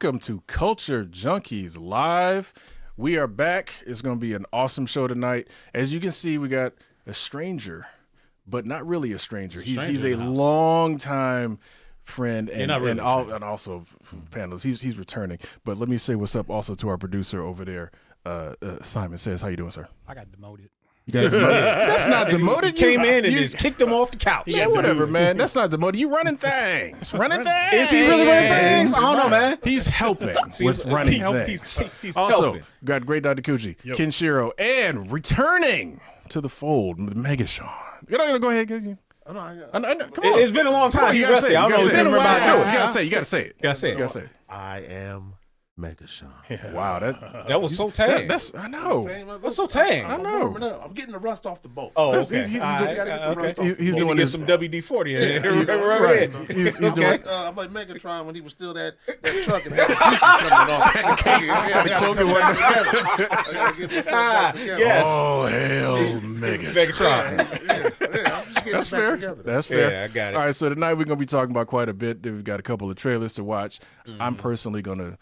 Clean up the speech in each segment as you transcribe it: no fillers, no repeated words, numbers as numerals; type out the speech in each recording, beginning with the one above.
welcome to Culture Junkies Live. We are back. It's going to be an awesome show tonight. As you can see, we got a stranger, but not really a stranger. He's a long-time friend and also panelists. He's returning. But let me say what's up also to our producer over there, Simon Says. How you doing, sir? I got demoted. That's not demoted. You came in and just kicked him off the couch. Yeah, whatever, man. That's not demoted. You running things. Running things. Is he really running things? I don't know, man. He's helping with running things. He's also, helping. got great Dr. Kuji, Kenshiro, and returning to the fold, Megashaun. You know, go ahead. Come on. It's been a long time. You gotta say it. I don't know. It's been a while. You You gotta say it. gotta say it. I am Megashaun. Yeah. Wow, that was so tame. I know. That's so tame. I know. I'm getting the rust off the boat. Oh, okay. He's doing get this. some WD-40 in there. Right. He's doing. I'm like Megatron when he was still that truck and had the pieces coming off. I gotta get myself back together. Yes. Oh hell, Megatron. That's fair. That's fair. Yeah, I got it. All right, so tonight we're gonna be talking about quite a bit. We've got a couple of trailers to watch. I'm personally gonna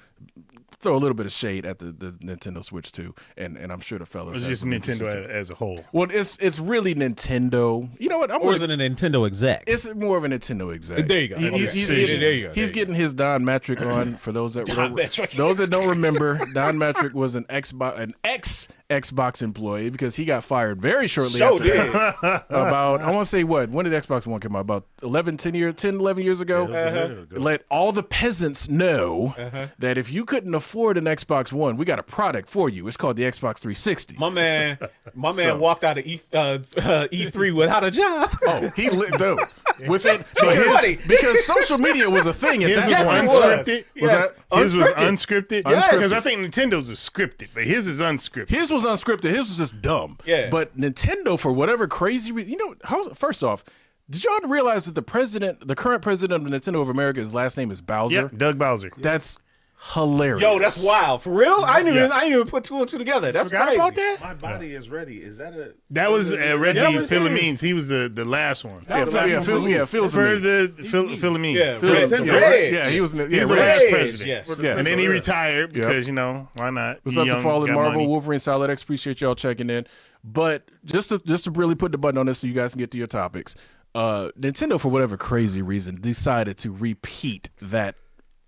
throw a little bit of shade at the Nintendo Switch 2, and I'm sure the fellas. It's just Nintendo as a whole. Well, it's really Nintendo. You know what? Or is it a Nintendo exec? It's more of a Nintendo exec. There you go. He's getting his Don Matrick on. For those that don't remember, Don Matrick was an ex-Xbox employee because he got fired very shortly after. About, I want to say when did Xbox One come out? About 11 years ago. Let all the peasants know that if you couldn't afford an Xbox One, we got a product for you. It's called the Xbox 360. My man walked out of E3 without a job. Oh, he lit dope with it because social media was a thing. His was unscripted. His was unscripted. Because I think Nintendo's is scripted, but his is unscripted. His was unscripted. His was just dumb. Yeah. But Nintendo, for whatever crazy reason, first off, did y'all realize that the current president of Nintendo of America, his last name is Bowser? Yep, Doug Bowser. That's hilarious. Yo, that's wild. For real? I didn't even put two and two together. That's crazy. About that? My body is ready. Is that a? That was Reggie Philomines. He was the last one. Phil's for the Philomines. Yeah, he was the last president. Yes. Yeah. And then he retired because why not? What's up to Fallen Marvel, Wolverine, Solid X? Appreciate y'all checking in. But just to really put the button on this so you guys can get to your topics, Nintendo, for whatever crazy reason, decided to repeat that,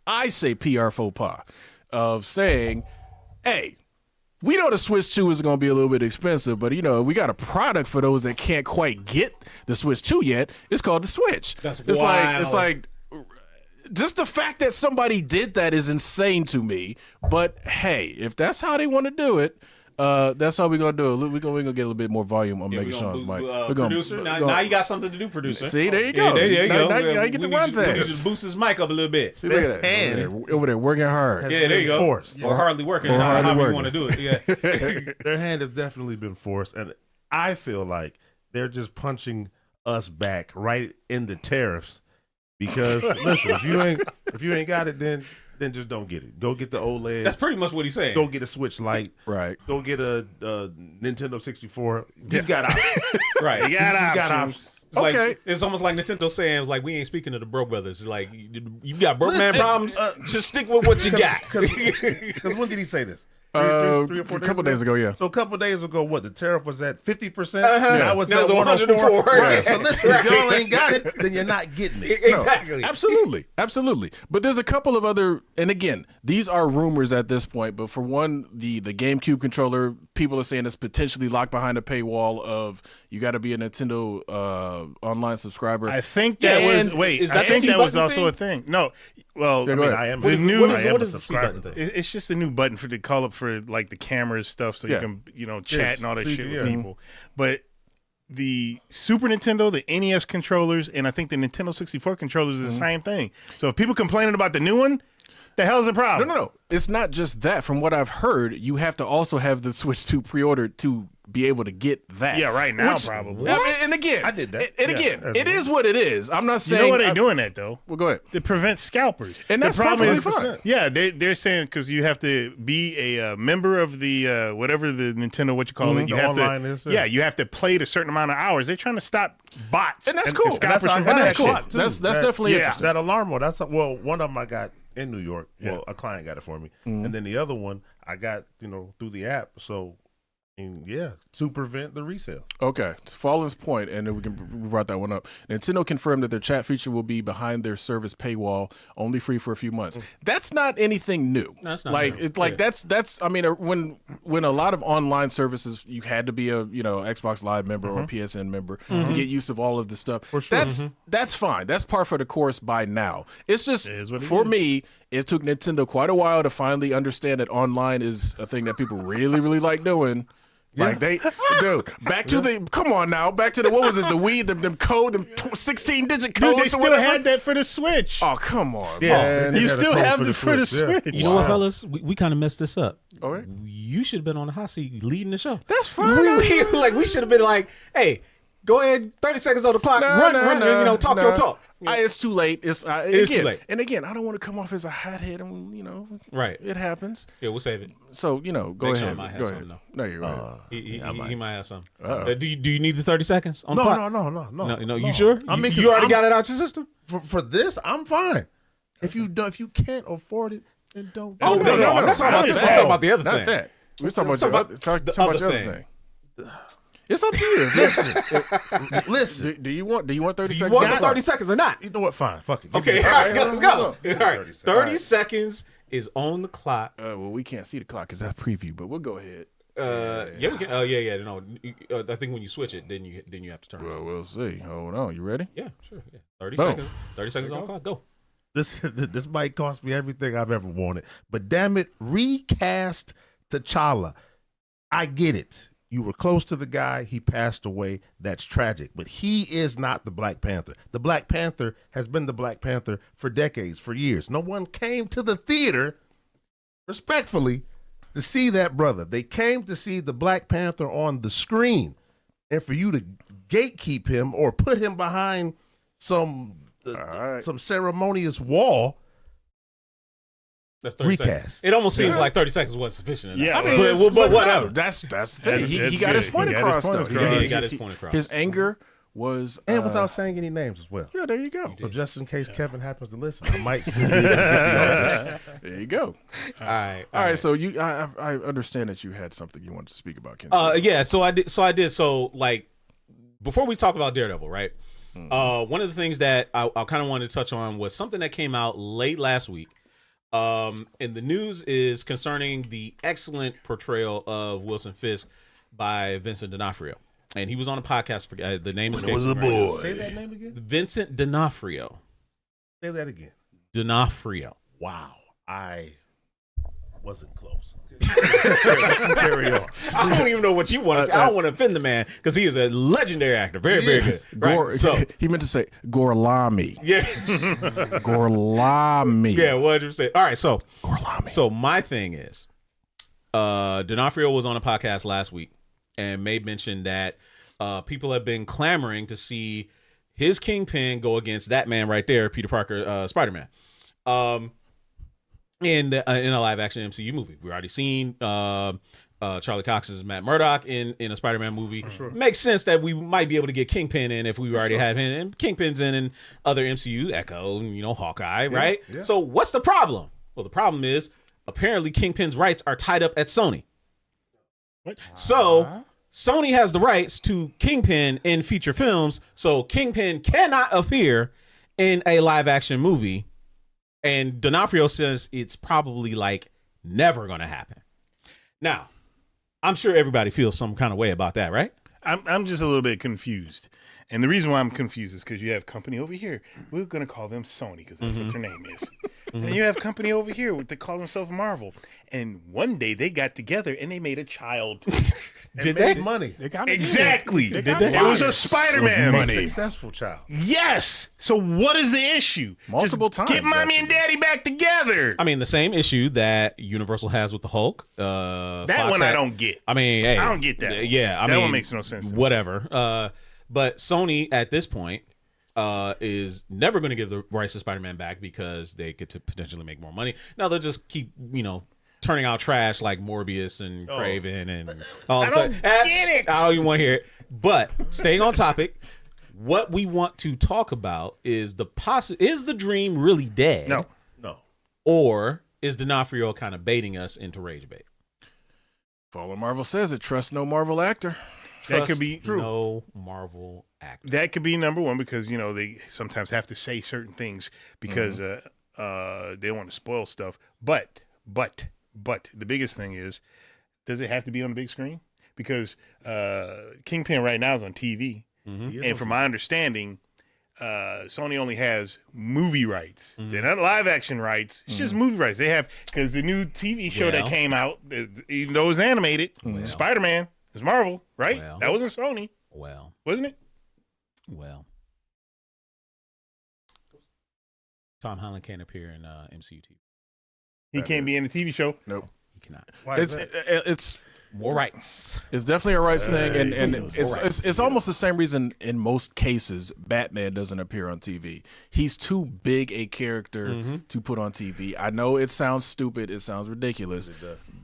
I say, PR faux pas of saying, hey, we know the Switch 2 is going to be a little bit expensive, but, we got a product for those that can't quite get the Switch 2 yet. It's called the Switch. That's wild. It's like just the fact that somebody did that is insane to me. But, hey, if that's how they want to do it, that's how we're going to do it. We're going to get a little bit more volume on Megashaun's mic. Producer, now you got something to do, producer. See, there you go. There you go. Now you get to run things. You just boost his mic up a little bit. See, look at that. Over there working hard. Yeah, there you go. Forced. Or hardly working. However you want to do it. Yeah. Their hand has definitely been forced, and I feel like they're just punching us back right in the tariffs. Because listen, if you ain't got it, then just don't get it. Go get the OLED. That's pretty much what he's saying. Go get a Switch Lite. Right. Go get a Nintendo 64. He's got options. Right. He got options. It's it's almost like Nintendo saying, like, we ain't speaking to the Bro Brothers. It's like, you got broke man problems, just stick with what you got. Because when did he say this? Three or 4 days couple days ago, yeah. So a couple days ago, what, the tariff was at 50%? Now it's at 104. Right. So listen, if y'all ain't got it, then you're not getting it. Exactly. No, absolutely. But there's a couple of other, and again, these are rumors at this point, but for one, the GameCube controller, people are saying it's potentially locked behind a paywall of you got to be a Nintendo online subscriber. I think that was also a thing. No. Well, I am. What is the subscriber thing? It's just a new button to call up for like the cameras stuff, so you can chat and all that shit with people. But the Super Nintendo, the NES controllers, and I think the Nintendo 64 controllers is the same thing. So if people complaining about the new one, the hell's the problem? No. It's not just that. From what I've heard, you have to also have the Switch 2 pre-ordered to be able to get that. Yeah, right now probably. And again, I did that. And again, it is what it is. I'm not saying. You know why they're doing that though? Well, go ahead. To prevent scalpers. And that's probably fine. Yeah, they're saying because you have to be a member of the whatever the Nintendo it. You have to. Yeah, you have to play a certain amount of hours. They're trying to stop bots. And that's cool. Scalpers That's cool. That's definitely interesting. That alarm one. One of them I got in New York. Well, a client got it for me, and then the other one I got through the app. So. And to prevent the resale. Okay, to Fallen's point, and then we brought that one up. Nintendo confirmed that their chat feature will be behind their service paywall, only free for a few months. That's not anything new. No, that's not new. That's. I mean, when a lot of online services, you had to be a Xbox Live member or PSN member to get use of all of this stuff. For sure. That's fine. That's par for the course by now. It's just for me. It took Nintendo quite a while to finally understand that online is a thing that people really, really like doing. Like back to the what was it? The Wii, them 16-digit codes. Dude, they still had that for the Switch. Oh, come on, man! You still have it for the Switch. You know what, fellas? We kind of messed this up. All right, you should have been on the hot seat leading the show. That's fine. We should have been like, hey. Go ahead, 30 seconds on the clock. Run, talk your talk. It's too late. It's too late. And again, I don't want to come off as a hothead. Right. It happens. Yeah, we'll save it. So go ahead. Go ahead. No, you're right. He might have something. Do you need the 30 seconds on the clock? No. You sure? I mean, you already got it out your system. For this, I'm fine. If you can't afford it, then don't. No. I'm not talking about this. I'm talking about the other thing. Not that. We're talking about the other thing. It's up to you. Listen. Do you want 30 seconds? Do you want the 30 seconds or not? You know what? Fine. Fuck it. Okay. All right. Let's go. All right. 30 seconds is on the clock. Well, we can't see the clock because that's preview, but we'll go ahead. Yeah, we can. No, I think when you switch it, then you have to turn. Well, we'll see. Hold on. You ready? Yeah, sure. Yeah. 30 seconds. 30 seconds on the clock. Go. This might cost me everything I've ever wanted, but damn it, recast T'Challa. I get it. You were close to the guy. He passed away. That's tragic. But he is not the Black Panther. The Black Panther has been the Black Panther for decades, for years. No one came to the theater, respectfully, to see that brother. They came to see the Black Panther on the screen. And for you to gatekeep him or put him behind some ceremonious wall, that's 30 recast. Seconds. It almost seems like 30 seconds wasn't sufficient enough. Yeah, I mean, but whatever. That's the thing. He got his point across, though. He got his point across. His anger was... and without saying any names as well. Yeah, there you go. So just in case Kevin happens to listen, I might still be there. There you go. All right. So I understand that you had something you wanted to speak about, Ken. Yeah, so I did. So, like, before we talk about Daredevil, right? One of the things that I kind of wanted to touch on was something that came out late last week. And the news is concerning the excellent portrayal of Wilson Fisk by Vincent D'Onofrio. And he was on a podcast. The name is was a boy. Say that name again. Vincent D'Onofrio. Say that again. D'Onofrio. Wow, I wasn't close. Carry on. I don't even know what you want to say. I don't want to offend the man because he is a legendary actor. Very, very good. Right? So he meant to say Gorlami. Yeah. Gorlami. Yeah, what did you say? All right, so Gorlami. So my thing is, D'Onofrio was on a podcast last week and made mention that people have been clamoring to see his Kingpin go against that man right there, Peter Parker, Spider-Man. In a live action MCU movie. We've already seen Charlie Cox's Matt Murdock in a Spider-Man movie. Sure. Makes sense that we might be able to get Kingpin in if we already have him. And Kingpin's in other MCU, Echo, Hawkeye, right? Yeah. So what's the problem? Well, the problem is apparently Kingpin's rights are tied up at Sony. What? So Sony has the rights to Kingpin in feature films, so Kingpin cannot appear in a live action movie. And D'Onofrio says it's probably like never going to happen. Now, I'm sure everybody feels some kind of way about that, right? I'm just a little bit confused. And the reason why I'm confused is because you have company over here. We're going to call them Sony because that's what their name is. And then you have company over here. They call themselves Marvel. And one day they got together and they made a child. Did they? Money. Exactly. Did they? It was a Spider-Man money. Successful child. Yes. So what is the issue? Multiple times. Get mommy and daddy back together. I mean, the same issue that Universal has with the Hulk. That one I don't get. I mean, hey, I don't get that. Yeah. That one makes no sense. Whatever. But Sony at this point is never going to give the rights to Spider-Man back because they could potentially make more money. Now they'll just keep, turning out trash like Morbius and Kraven and all that. I don't even want to hear it. But staying on topic, what we want to talk about is is the dream really dead? No. Or is D'Onofrio kind of baiting us into rage bait? Follow Marvel says it. Trust no Marvel actor. That could be true. No Marvel actor. That could be number one because they sometimes have to say certain things because they want to spoil stuff. But the biggest thing is, does it have to be on the big screen? Because Kingpin right now is on TV, and from my understanding, Sony only has movie rights. They're not live action rights. It's just movie rights. They have because the new TV show that came out, even though it was animated, Spider-Man is Marvel, right? That wasn't Sony. Wasn't it? Tom Holland can't appear in MCU TV. He can't be in the TV show. Nope. He cannot. Why is that? It's more rights. It's definitely a rights thing, and it's almost the same reason in most cases Batman doesn't appear on TV. He's too big a character to put on TV. I know it sounds stupid, it sounds ridiculous,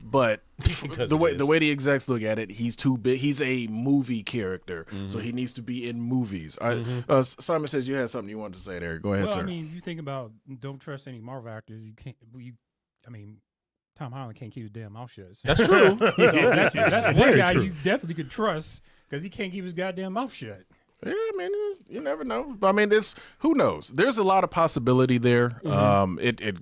but the way the execs look at it, he's too big. He's a movie character, so he needs to be in movies. Simon says you had something you wanted to say there. Go ahead, sir. I mean, you think about don't trust any Marvel actors. You can't. Tom Holland can't keep his damn mouth shut. So. That's true. That's one guy you definitely could trust because he can't keep his goddamn mouth shut. Yeah, I mean, you never know. I mean, who knows? There's a lot of possibility there. And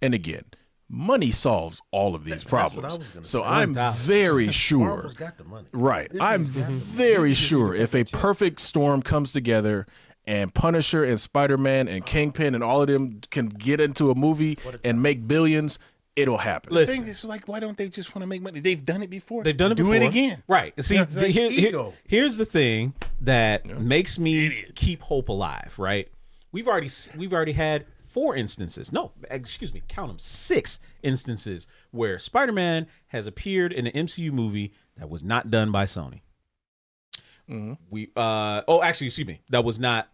again, money solves all of these problems. So I'm very sure. Marvel's got the money. Right. I'm very sure if a perfect storm comes together and Punisher and Spider-Man and Kingpin and all of them can get into a movie and make billions, it'll happen. The thing is, why don't they just want to make money? They've done it before. They've done it before. Do it again. Right. See, here's the thing that makes me keep hope alive, right? We've already had 4 instances. No, excuse me, count them. 6 instances where Spider-Man has appeared in an MCU movie that was not done by Sony. That was not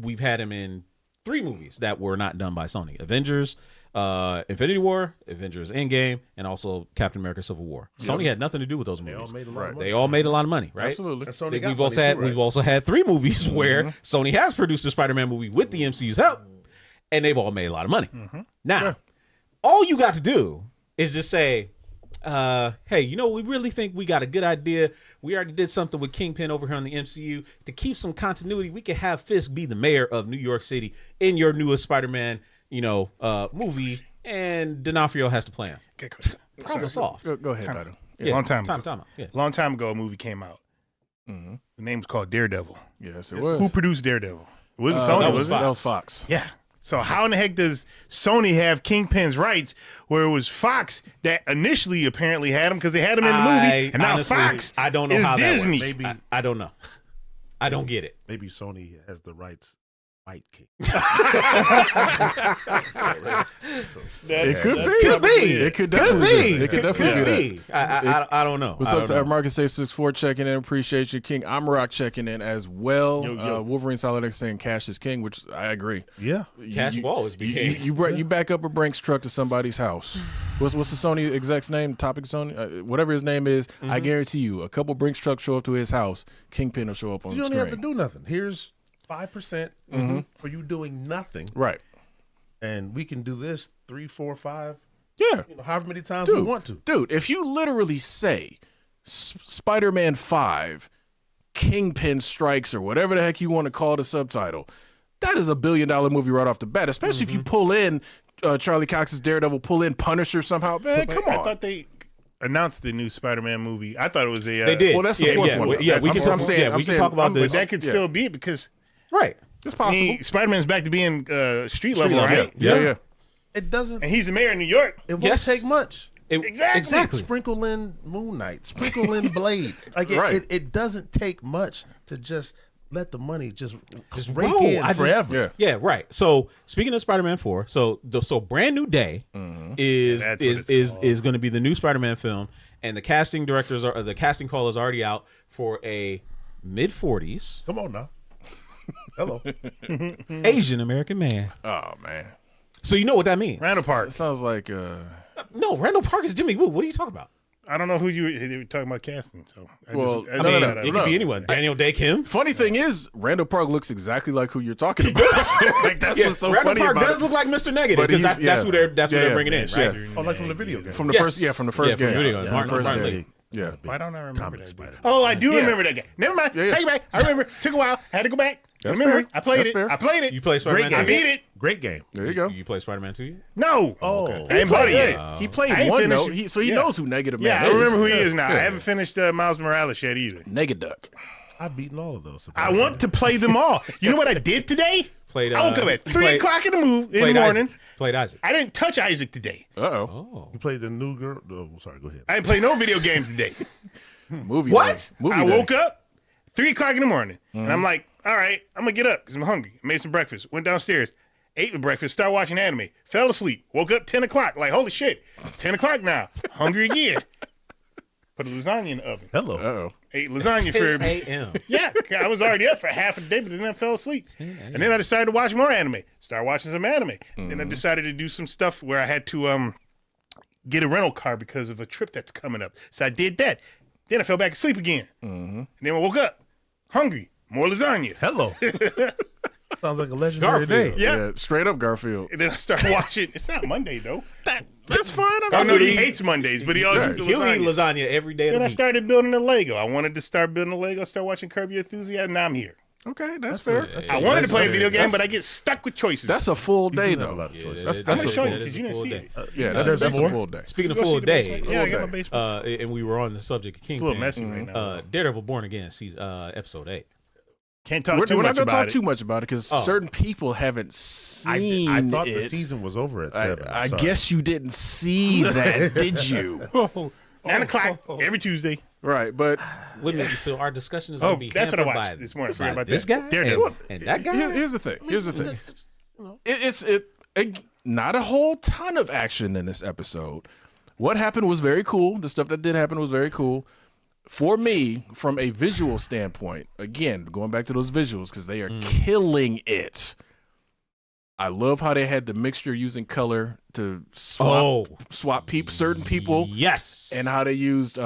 we've had him in 3 movies that were not done by Sony. Avengers, Infinity War, Avengers Endgame, and also Captain America Civil War. Sony had nothing to do with those movies. They all made a lot of money, right? Absolutely. We've also had 3 movies where Sony has produced a Spider-Man movie with the MCU's help, and they've all made a lot of money. Now, all you got to do is just say, hey, we really think we got a good idea. We already did something with Kingpin over here on the MCU. To keep some continuity, we could have Fisk be the mayor of New York City in your newest Spider-Man, movie, and D'Onofrio has to play him. Problem solved. Go ahead, Adam. Long time ago. Time out. Yeah. Long time ago, a movie came out. The name was called Daredevil. Yes, it was. Who produced Daredevil? It wasn't Sony, was it? That was Fox. Yeah. So how in the heck does Sony have Kingpin's rights where it was Fox that initially apparently had him because they had him in the movie, and now honestly, Fox I don't know is how Disney. That works. I don't know. I don't get it. Maybe Sony has the rights. White King. It could be. It could definitely be. It could definitely be that. I don't know. What's up to Marcus 864 checking in? Appreciate you, King. Amarak checking in as well. Wolverine Solid X saying Cash is king, which I agree. Yeah, Cash will always be king. You back up a Brinks truck to somebody's house. What's the Sony exec's name? Topic Sony, whatever his name is. I guarantee you, a couple Brinks trucks show up to his house, Kingpin will show up on the screen. You don't have to do nothing. Here's 5% for you doing nothing. Right. And we can do this 3, 4, 5. Yeah. However many times we want to. Dude, if you literally say Spider-Man 5, Kingpin Strikes, or whatever the heck you want to call the subtitle, that is $1 billion movie right off the bat, especially if you pull in Charlie Cox's Daredevil, pull in Punisher somehow. Man, come on. I thought they announced the new Spider-Man movie. I thought it was a... They did. Well, that's the fourth one. We can talk about this. But that could still be it because... Right. It's possible. Spider-Man's back to being street level, right? Yeah. It doesn't. And he's the mayor of New York. It won't take much. Exactly. Sprinkle in Moon Knight. Sprinkle in Blade. It doesn't take much to just let the money just rake in forever. Yeah, right. So speaking of Spider-Man 4, so Brand New Day is going to be the new Spider-Man film, and the casting call is already out for a mid-40s. Come on now. Hello. Asian American man. Oh, man. So you know what that means. Randall Park. It sounds like... No, Randall Park is Jimmy Woo. What are you talking about? I don't know who you were talking about casting. So Well, I mean, it could be anyone. Daniel Day Kim. Funny thing is, Randall Park looks exactly like who you're talking about. Like that's what's so Randall funny Park about does it. look like Mr. Negative But because he's- that's who they're bringing in, right? Oh, like from the video game. From the Yes. first, from the first Yeah, game. from the video game. From the first Martin game. Lee. Yeah. Why don't I remember Comic that? Spider-Man. Oh, I do remember that game. Never mind. Yeah. Take it back. I remember. Took a while. Had to go back. That's remember. fair. I played That's it. fair. I played it. You play Spider-Man? Great I 2? beat it. Great game. There you go. You play Spider-Man 2? No. Oh, I ain't played it yet. He played I ain't one finished though, it. so he Yeah. knows who Negative Man Yeah, I is. remember who he is now. Yeah. I haven't finished Miles Morales yet either. Negaduck. I've beaten all of those. I want to play them all. You know what I did today? Played, I woke up at you 3 played- o'clock in the Played morning. Isaac. Played Isaac. I didn't touch Isaac today. Uh-oh. Oh. You played the new girl. Oh, sorry. Go ahead. I didn't play no video games today. Movie What? day. Movie I day. woke up 3 o'clock in the morning, and I'm like, all right, I'm going to get up because I'm hungry. Made some breakfast. Went downstairs. Ate the breakfast. Started watching anime. Fell asleep. Woke up 10 o'clock. Like, holy shit. It's 10 o'clock now. Hungry again. Put a lasagna in the oven. Hello. Uh-oh. Ate lasagna 10 for a.m. Yeah, I was already up for half a day, but then I fell asleep. And then I decided to watch more anime. Started watching some anime. Then I decided to do some stuff where I had to get a rental car because of a trip that's coming up. So I did that. Then I fell back asleep again. And then I woke up hungry. More lasagna. Hello. Sounds like a legendary Garfield. day. Yeah. Straight up Garfield. And then I started watching. It's not Monday, though. That's fine. I know he hates Mondays, but he always eats He'll eat lasagna. lasagna every day of Then the I week. started building a Lego. I wanted to start building a Lego, start watching Curb Your Enthusiasm. Now I'm here. Okay, that's fair. I wanted to play a video game, that's- but I get stuck with choices. That's a full day You have a though. lot of choices. That's I'm going a to show you full, because you didn't see it. yeah, There's that's a more? full day. Speaking of You go full see the day, basement? Yeah, I got my basement. and we were on the subject of It's a Kingpin. little messy right now. Daredevil Born Again, episode 8. Can't talk We're too not much gonna talk about it. too much about it because certain people haven't seen I thought it. the season was over at 7. I Sorry. guess you didn't see that, did you? 9 o'clock every Tuesday. Right, but Wait a minute, so our discussion is going Oh, to be that's what I hampered watched by, this morning. by Sorry about this that. guy Daredevil. and that guy. here's the thing. Here's the thing. It's not a whole ton of action in this episode. What happened was very cool. The stuff that did happen was very cool. For me, from a visual standpoint, again, going back to those visuals because they are killing it. I love how they had the mixture using color to swap certain people, Yes, and how they used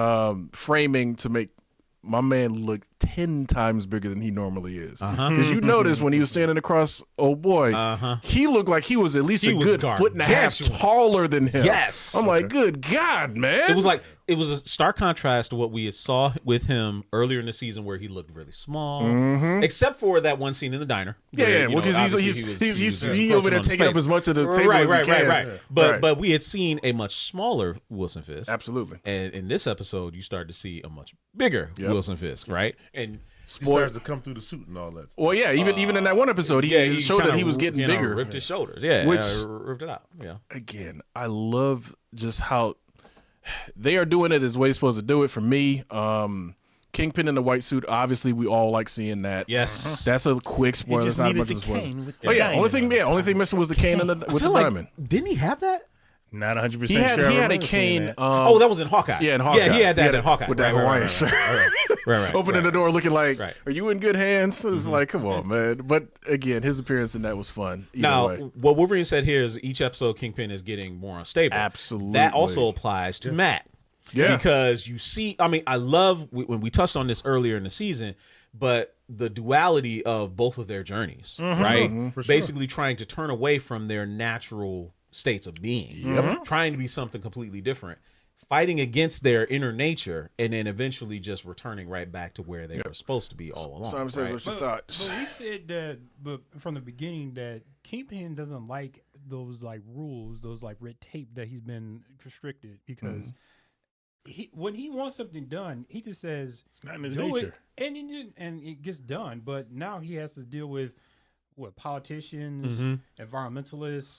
framing to make my man look 10 times bigger than he normally is. Because you notice when he was standing across old boy, he looked like he was at least He a was good foot and a half gargantuan. taller than him. Yes. I'm like, good God, man. it was a stark contrast to what we saw with him earlier in the season, where he looked really small, except for that one scene in the diner. Yeah, well, because he's over there taking up as much of the table as he can. Right. But we had seen a much smaller Wilson Fisk. Absolutely. And in this episode, you start to see a much bigger Wilson Fisk, right? And He starts to come through the suit and all that. Well, yeah, even in that one episode, he showed that kinda he was getting bigger. ripped his shoulders. Yeah, Which- ripped it out. Yeah. Again, I love just how they are doing it as the way supposed to do it. For me, Kingpin in the white suit, obviously we all like seeing that. Yes. That's a quick spoiler. just It's not needed much the of a spoiler. cane with the Oh yeah, diamond. only thing missing was the cane and with the diamond. Didn't he have that? Not 100% He sure. had I he had a remember seeing cane. that. Oh, that was in Hawkeye. Yeah, in Hawkeye. Yeah, he had that He had in it Hawkeye. with that Right, Hawaiian right, shirt. Right. Opening the door, looking like, Right. "Are you in good hands?" It's like, come on, man. But again, his appearance in that was fun. Either Now, way. what Wolverine said here is each episode Kingpin is getting more unstable. Absolutely. That also applies to Matt. Yeah. Because you see, I mean, I love when we touched on this earlier in the season, but the duality of both of their journeys, right? For sure. Basically trying to turn away from their natural states of being, trying to be something completely different, fighting against their inner nature, and then eventually just returning right back to where they were supposed to be all along. Simon says, right? "What's your thoughts?" But we said that, but from the beginning, that Kingpin doesn't like those like rules, those like red tape that he's been restricted because when he wants something done, he just says It's not in his do nature. it, and it gets done. But now he has to deal with what politicians, environmentalists.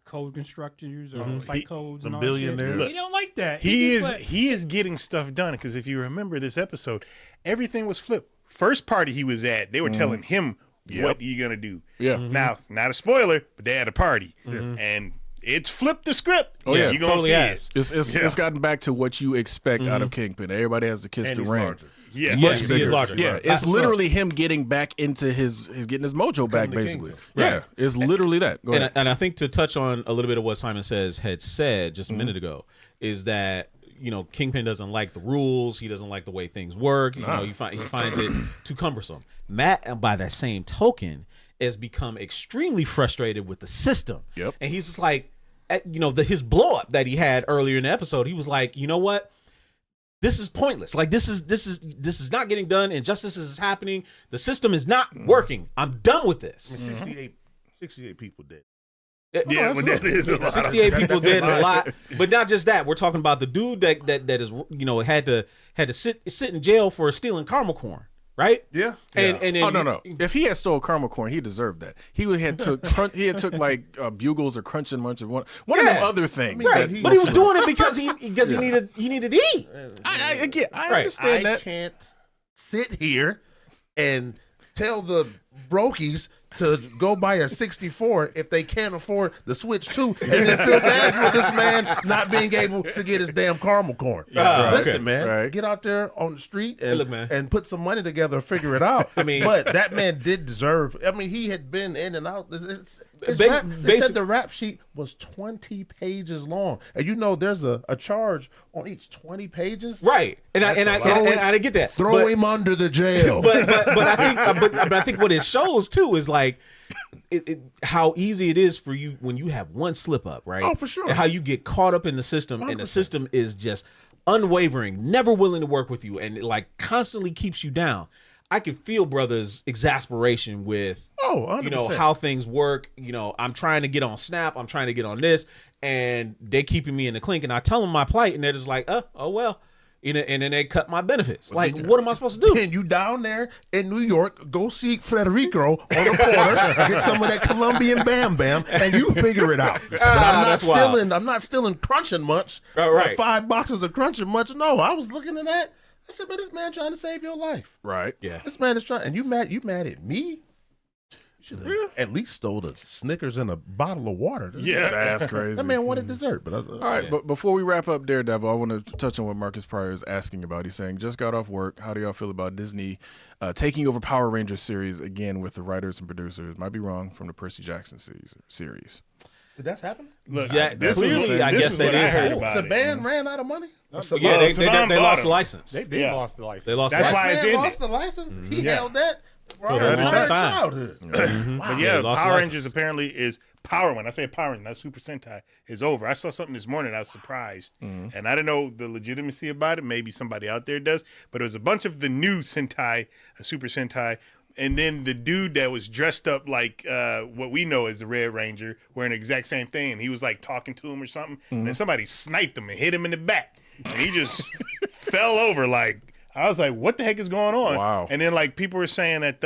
Code constructors or fight codes and the all billionaires. that shit. He don't like that. He just is getting stuff done because if you remember this episode, everything was flipped. First party he was at, they were telling him what you gonna do. Yeah. Now, not a spoiler, but they had a party and it's flipped the script. Oh, yeah. you gonna Totally see has. it. It's gotten back to what you expect out of Kingpin. Everybody has to kiss And the he's ring. larger. Yeah, Yes, Much he is bigger. larger. Yeah, Right. it's literally him getting back into his getting his mojo back, the basically. kingdom. Yeah, it's literally that. Go ahead. And I think to touch on a little bit of what Simon had said just a minute ago is that Kingpin doesn't like the rules. He doesn't like the way things work. He finds it too cumbersome. Matt, and by that same token, has become extremely frustrated with the system. Yep. And he's just like, his blow up that he had earlier in the episode. He was like, you know what? This is pointless. Like this is not getting done. Injustice is happening. The system is not working. I'm done with this. 68 people dead. Yeah, but that is a lot. 68 people did a lot, but not just that. We're talking about the dude that is had to sit in jail for stealing caramel corn, right? Yeah. And then no. If he had stole caramel corn, he deserved that. He had took like Bugles or Crunch and Munch, one of them other things. Right, but he was doing it because he needed to eat. I understand that. I can't sit here and tell the brokies to go buy a 64 if they can't afford the Switch 2 and then feel bad for this man not being able to get his damn caramel corn. Listen, man, get out there on the street and put some money together and figure it out. But that man did deserve. He had been in and out. They said the rap sheet was 20 pages long, and there's a charge on each 20 pages. Right, and I get that. Throw him under the jail. But I think what it shows too is like how easy it is for you when you have one slip up, right? Oh, for sure. And how you get caught up in the system, 100%. And the system is just unwavering, never willing to work with you, and it like constantly keeps you down. I can feel brother's exasperation with, 100%. How things work. I'm trying to get on Snap. I'm trying to get on this, and they keeping me in the clink. And I tell them my plight, and they're just like, oh well. And then they cut my benefits. Like, what am I supposed to do? And you down there in New York, go see Federico on the corner, get some of that Colombian Bam Bam, and you figure it out. But I'm not stealing Crunching Munch. Right. 5 boxes of Crunching Munch. No, I was looking at that. I said, man, this man trying to save your life. Right. Yeah. This man is trying, and you mad at me? You should have at least stole the Snickers and a bottle of water. Yeah, that's crazy. That man wanted dessert. But all right, but before we wrap up Daredevil, I want to touch on what Marcus Pryor is asking about. He's saying, just got off work. How do y'all feel about Disney taking over Power Rangers series again with the writers and producers? Might be wrong, from the Percy Jackson series. Did that happen? Look, clearly, I guess that is happening. Saban ran out of money. Yeah, they lost the license. They lost the license. They lost. That's the why it's man in lost the license. Mm-hmm. He held that for our the entire time. childhood. But yeah, lost Power the Rangers apparently is Power. When I say Power Rangers, not Super Sentai, is over. I saw something this morning. I was surprised, and I didn't know the legitimacy about it. Maybe somebody out there does, but it was a bunch of the new Sentai, Super Sentai. And then the dude that was dressed up like what we know as the Red Ranger, wearing the exact same thing. And he was like talking to him or something. And then somebody sniped him and hit him in the back. And he just fell over. Like, I was like, what the heck is going on? Wow. And then like people were saying that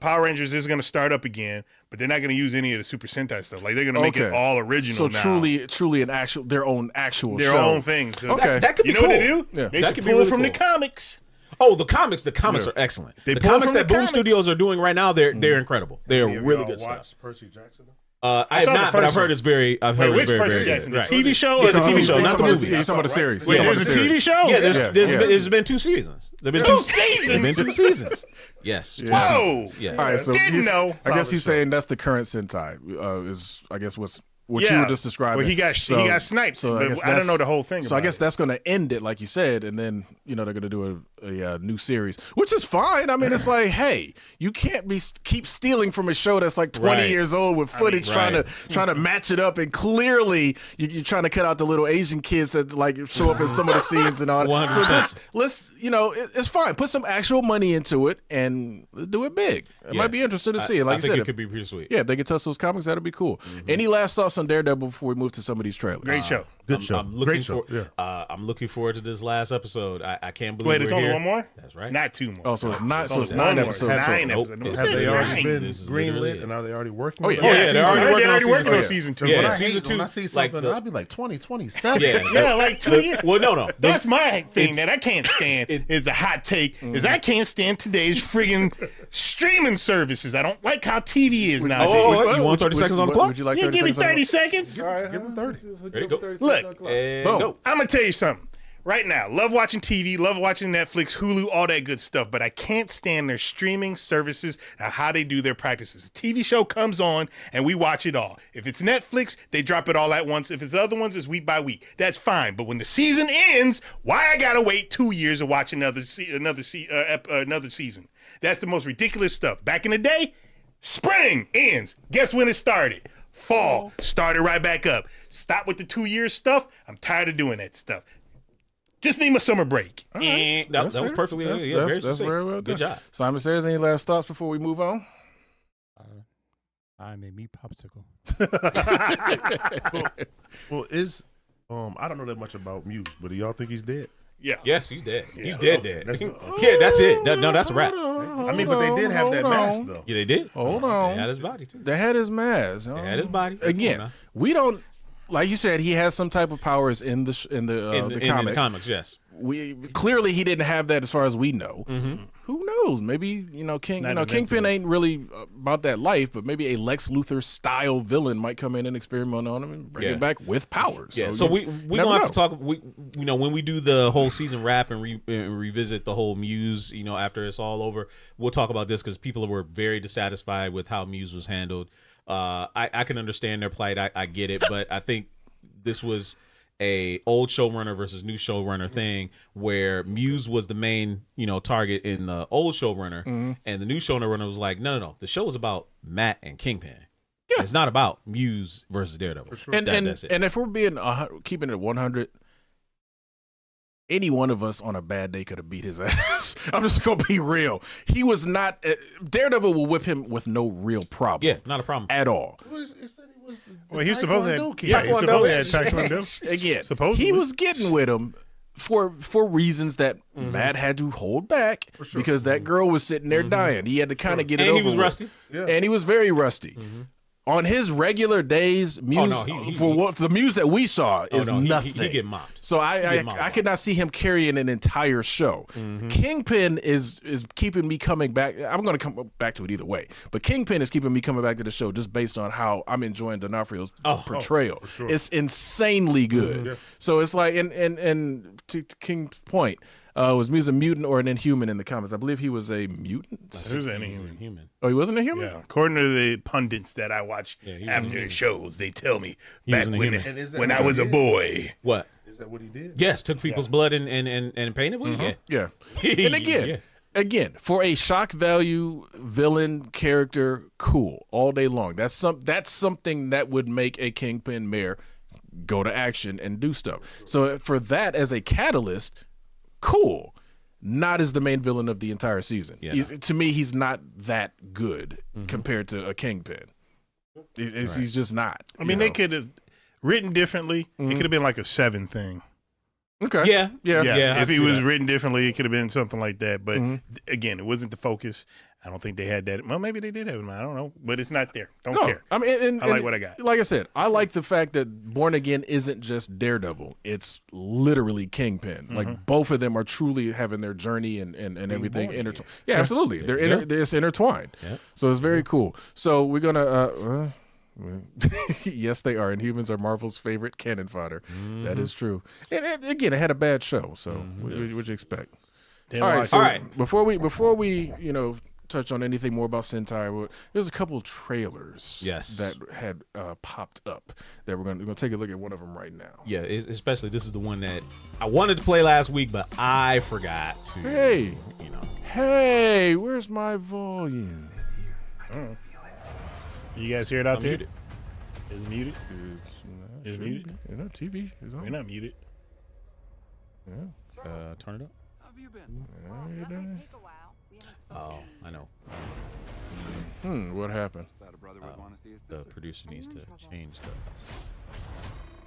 Power Rangers is going to start up again, but they're not going to use any of the Super Sentai stuff. Like, they're going to make it all original now. So truly their own show. show. Thing. So okay. That could be you know cool. what they do? Yeah. They That should could be pull really from the cool. comics. Oh, the comics are excellent. They the pull comics from that the Boom comics. Studios are doing right now, they're incredible. They are really good stuff. Percy Jackson? I have saw the not, but I've first heard one. it's very. I've heard Wait, it's which very, Percy very Jackson? good. The TV show? Yeah, the TV show, not the movie. He's talking about the series. Wait, there's a TV show? Yeah, there's been 2 seasons. There's been 2 seasons. There's been 2 seasons. Yes. Whoa. Yeah. All right, so Didn't know. I guess he's saying that's the current Sentai. Is I guess what you were just describing. Well, he got sniped. So But I don't know the whole thing. So I about guess it. that's going to end it, like you said, and then they're going to do a new series, which is fine. I mean, it's like, hey, you can't keep stealing from a show that's like 20 Right. years old with footage trying to match it up, and clearly you're trying to cut out the little Asian kids that like show up in some of the scenes and all. 100%. So just let's it's fine. Put some actual money into it and do it big. It might be interesting to see. Like I you think said, it could be pretty sweet. yeah, if they could touch those comics, that'd be cool. Any last thoughts on Daredevil before we move to some of these trailers? Great show. Good show. I'm looking Great show. I'm looking forward to this last episode. I can't believe Wait, we're there's only here. one more? That's right. Not 2 more. Oh, so it's not. So it's only 9 one more. episodes. It's 9 total. episodes. Nope. Have they already been This is literally greenlit, it. and are they already working? Oh, with yeah. it? Yeah, they're already They're working on already working on season season 2. Yeah, When I season hate- 2. when I see like something, I'll be like 2027. yeah, like 2 years. Well, no. That's my thing that I can't stand is the hot take is I can't stand today's friggin' streaming services. I don't like how TV is nowadays. Oh, you want 30 seconds on the clock? Would you like You 30 give me seconds on the 30 clock? seconds? All right, Give him 30. Ready, go. Look, And Boom. go. I'm going to tell you something. right now, love watching TV, love watching Netflix, Hulu, all that good stuff, but I can't stand their streaming services and how they do their practices. A TV show comes on and we watch it all. If it's Netflix, they drop it all at once. If it's the other ones, it's week by week. That's fine. But when the season ends, why I gotta wait 2 years to watch another season? That's the most ridiculous stuff. Back in the day, spring ends. Guess when it started? Fall. Started right back up. Stop with the 2 years stuff. I'm tired of doing that stuff. Just need my summer break. Right. That was perfectly that's very well done. Good job. Simon Says, any last thoughts before we move on? I'm a meat popsicle. Well, I don't know that much about Muse, but do y'all think he's dead? Yeah. Yes, he's dead. Yeah. He's dead. That's it. No, that's a wrap. I mean, but they did have that mask, though. Yeah, they did. Hold on. They had his body, too. They had his mask. They had his body. Again, we don't, like you said, he has some type of powers in the comic. comic. In the comics, yes. Clearly he didn't have that as far as we know. Mm-hmm. Who knows? Maybe Kingpin ain't really about that life, but maybe a Lex Luthor style villain might come in and experiment on him and bring it back with powers. Yeah. So we gonna have to talk. When we do the whole season wrap and revisit the whole Muse, after it's all over, we'll talk about this because people were very dissatisfied with how Muse was handled. I can understand their plight. I get it, but I think this was a old showrunner versus new showrunner thing where Muse was the main, target in the old showrunner, and the new showrunner was like, no, the show is about Matt and Kingpin. Yeah. It's not about Muse versus Daredevil. Sure. That's it. And if we're keeping it 100, any one of us on a bad day could have beat his ass. I'm just gonna be real. He was not. Daredevil will whip him with no real problem. Yeah, not a problem at all. Well, he was supposed to have Taekwondo. Again, supposedly. He was getting with him for reasons that Matt had to hold back because that girl was sitting there dying. He had to kind of get it over. And he was rusty. Yeah. And he was very rusty. On his regular days, Muse the Muse that we saw is nothing. He get mopped. So I could not see him carrying an entire show. Kingpin is keeping me coming back. I'm going to come back to it either way, but Kingpin is keeping me coming back to the show just based on how I'm enjoying D'Onofrio's portrayal. Sure. It's insanely good. Yeah. So it's like, and to King's point. Was Muse a mutant or an Inhuman in the comics? I believe he was a mutant. He was an Inhuman. Oh, he wasn't a human? Yeah. According to the pundits that I watch after the shows, they tell me back when I was a boy. What? Is that what he did? Yes, took people's blood and painted with it? Yeah. And again, for a shock value villain character, cool, all day long. That's something that would make a Kingpin mayor go to action and do stuff. So for that as a catalyst, cool. Not as the main villain of the entire season. Yeah, to me, he's not that good compared to a Kingpin. He's just not. I mean, they could have written differently. It could have been like a 7 thing. Okay. Yeah. If he was written differently, it could have been something like that. But again, it wasn't the focus. I don't think they had that. Well, maybe they did have it. I don't know. But it's not there. Don't care. I mean, I like what I got. Like I said, I like the fact that Born Again isn't just Daredevil. It's literally Kingpin. Like both of them are truly having their journey and everything intertwined. Yeah, absolutely. It's intertwined. Yeah. So it's very cool. So we're gonna. Yes, they are. And Humans are Marvel's favorite cannon fodder. That is true. And again, it had a bad show. So what would you expect? All right. Before we touch on anything more about Sentai, there's a couple of trailers that had popped up that we're gonna take a look at one of them right now. Yeah, especially this is the one that I wanted to play last week, but I forgot to. Hey, where's my volume? You guys hear it out there? Muted. Is it muted? Is it muted? TV is on. We're not muted. Yeah. Turn it up. How have you been? Oh, I know. What happened? The producer needs to change the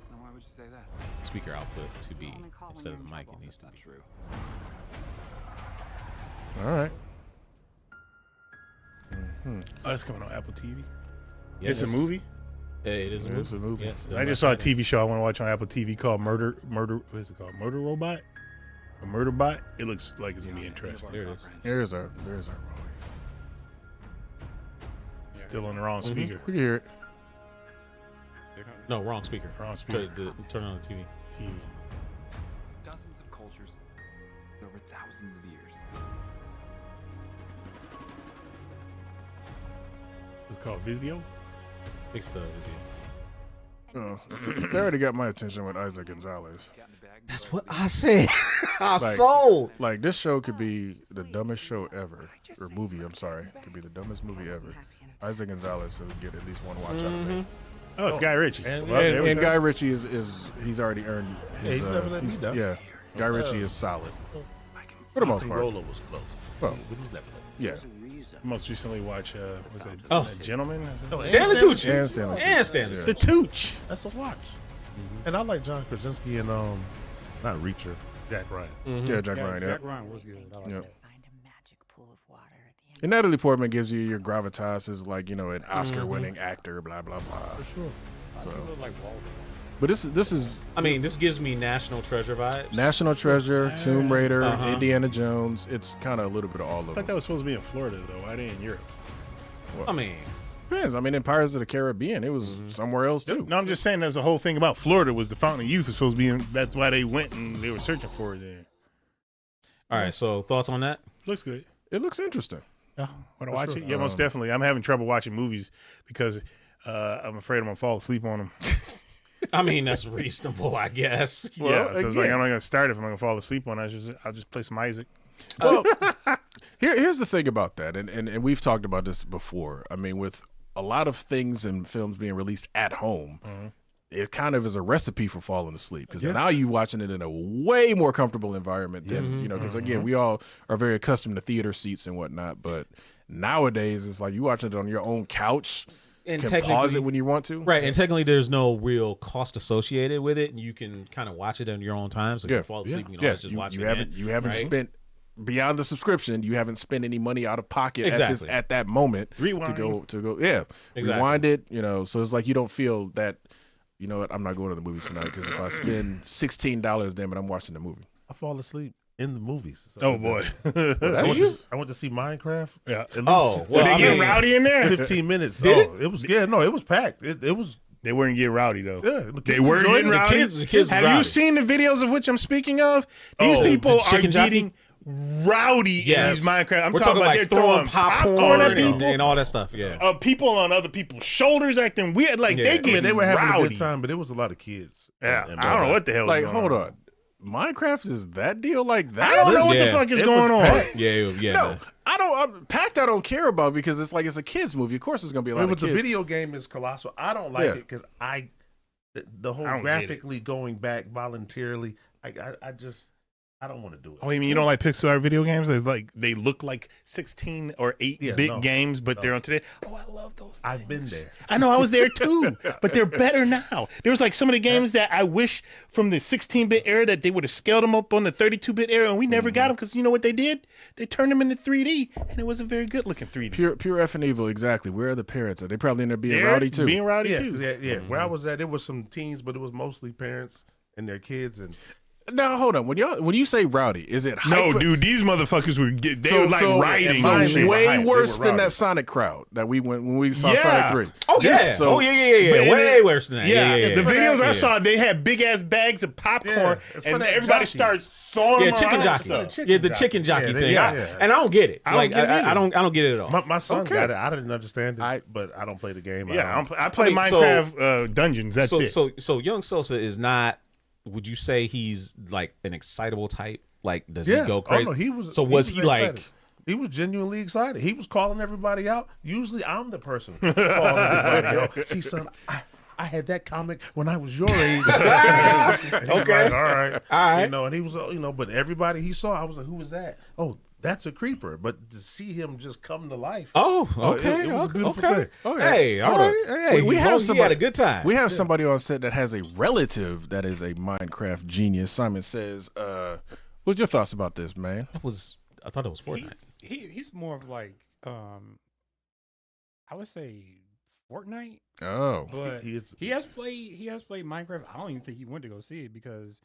Why would you say that? speaker output to be instead of the mic. It needs to be true. All right. Oh, it's coming on Apple TV. Yeah, It's a movie. It is a movie. It's a movie. Yes, I just saw a TV show I want to watch on Apple TV called Murder. What is it called? Murder Robot. A Murder Bot. It looks like it's gonna be interesting. There it is. There's our volume. Still on the wrong speaker. We can hear it. No, wrong speaker. Wrong speaker. Turn on the TV. Dozens of cultures over thousands of years. It's called Vizio. Fix the Vizio. They already got my attention with Isaac Gonzalez. That's what I said. I'm Like- sold. Like, this show could be the dumbest show ever, or movie. I'm sorry, could be the dumbest movie ever. Isaac Gonzalez will get at least one watch out of it. Oh, it's Guy Ritchie. And- Well, there we And go. Guy Ritchie is he's already earned his. he's never let me down. Yeah, Guy Ritchie is solid for the most part. Roller was close. Well, But he's never let yeah, Most recently watched was it Oh. a Gentleman? Is it? Stanley Tucci. and Stanley. And Stanley. The Tooch. That's a watch. And I like John Krasinski and not Reacher, Jack Ryan. Yeah, Jack Ryan. Yeah, Jack Ryan was good. I like Yep. that. Find a magic pool of water at the end. and Natalie Portman gives you your gravitas as like an Oscar-winning actor. Blah blah blah. For sure. I So- think it looked like Walter. But this is I mean, this gives me National Treasure vibes. National Treasure, Tomb Raider, Uh-huh. Indiana Jones. It's kind of a little bit of all I of thought them. that was supposed to be in Florida though. Why they in Europe? I mean, Depends. I mean, in Pirates of the Caribbean, it was somewhere else too. No, I'm just saying there's a whole thing about Florida was the Fountain of Youth was supposed to be in. That's why they went and they were searching for it there. all right. So thoughts on that? Looks good. It looks interesting. Yeah, want to watch sure. it? Yeah, most definitely. I'm having trouble watching movies because I'm afraid I'm gonna fall asleep on them. I mean, that's reasonable, I guess. Yeah, so it's like again- I'm not gonna start if I'm gonna fall asleep on. I'll just play some Isaac. Well, here's the thing about that, and we've talked about this before. I mean, with a lot of things and films being released at home, it kind of is a recipe for falling asleep because now you're watching it in a way more comfortable environment than because again, we all are very accustomed to theater seats and whatnot, but nowadays it's like you watching it on your own couch. And Can pause technically- it when you want to. Right, and technically, there's no real cost associated with it, and you can kind of watch it on your own time. So if you fall asleep, you can always just watch it. You haven't right? spent beyond the subscription. You haven't spent any money out of pocket Exactly. at that moment Rewind. to go. Yeah, Exactly. rewind it. So it's like you don't feel that. You know what? I'm not going to the movies tonight because if I spend $16, damn it, I'm watching the movie. I fall asleep in the movies. Oh boy. I went to see Minecraft. Yeah. At least Oh, well, Did I they get mean- rowdy in there? 15 minutes. Did it was it was packed. It was They weren't getting rowdy though. the They kids weren't enjoyed getting it. rowdy. the kids Have rowdy. you seen the videos of which I'm speaking of? These Oh, people the are chicken jockey? getting rowdy Yes. in these Minecraft. I'm We're talking about like they're throwing popcorn at and, people. and all that stuff. Yeah. People on other people's shoulders acting weird. Like Yeah. they I get mean, They were having rowdy. a good time, but it was a lot of kids. Yeah, And- I don't know what the hell. Like, is going hold on, Minecraft is that deal like that? I don't know what the Yeah. fuck is It going was on. packed. Yeah. No, man. I don't. Packed, I don't care about because it's like it's a kids movie. Of course, there's gonna be a lot But of the kids. video game is colossal. I don't like Yeah. it because the whole I don't get it. graphically going back voluntarily. I don't want to do it. Oh, you mean you don't like pixel art video games? They look like 16 or 8-bit no. games, but they're on today. Oh, I love those. I've been there. I know I was there too, but they're better now. There was like some of the games that I wish from the 16-bit era that they would have scaled them up on the 32-bit era, and we never got them because you know what they did? They turned them into 3D, and it wasn't very good looking 3D. Pure F and evil, exactly. Where are the parents? Are they probably end up being They're rowdy too? Being rowdy Yeah, too. yeah. Where I was at, it was some teens, but it was mostly parents and their kids. And Now hold on. When you say rowdy, is it No, hyper- dude, these motherfuckers were were like riding. So Mine, they were way hype. They worse were than rowdy. that Sonic crowd that we went when we saw Yeah. Sonic 3. Oh yeah. So- yeah. But- Way worse than that. Yeah. The videos I Yeah. saw, they had big ass bags of popcorn, Yeah, it's for and that everybody jockey. starts throwing Yeah, them chicken around jockey. and stuff. Yeah, the chicken jockey Yeah, thing. yeah. And I don't get it. I don't Like get it either. I don't get it at all. my son Okay. got it. I didn't understand it, I- but I don't play the game. Yeah, I play I mean, so- Minecraft Dungeons. That's it. So Young Sosa is not. Would you say he's like an excitable type? Like, does yeah. he go crazy? Oh, no, he was. So was he like? excited. He was genuinely excited. He was calling everybody out. Usually, I'm the person calling everybody out. See, son, I had that comic when I was your age. And he's Okay. like, all right. All right. And he was, but everybody he saw, I was like, who was that? Oh, that's a creeper. But to see him just come to life. Oh, Oh, it- okay. it was a beautiful okay. thing. Okay. Hey, all Hold on. right. Hey, We have he somebody- had a good time. We have somebody on set that has a relative that is a Minecraft genius. Simon says, what's your thoughts about this, man? I thought it was Fortnite. He's more of like I would say Fortnite, Oh. but He is- he has played Minecraft. I don't even think he went to go see it because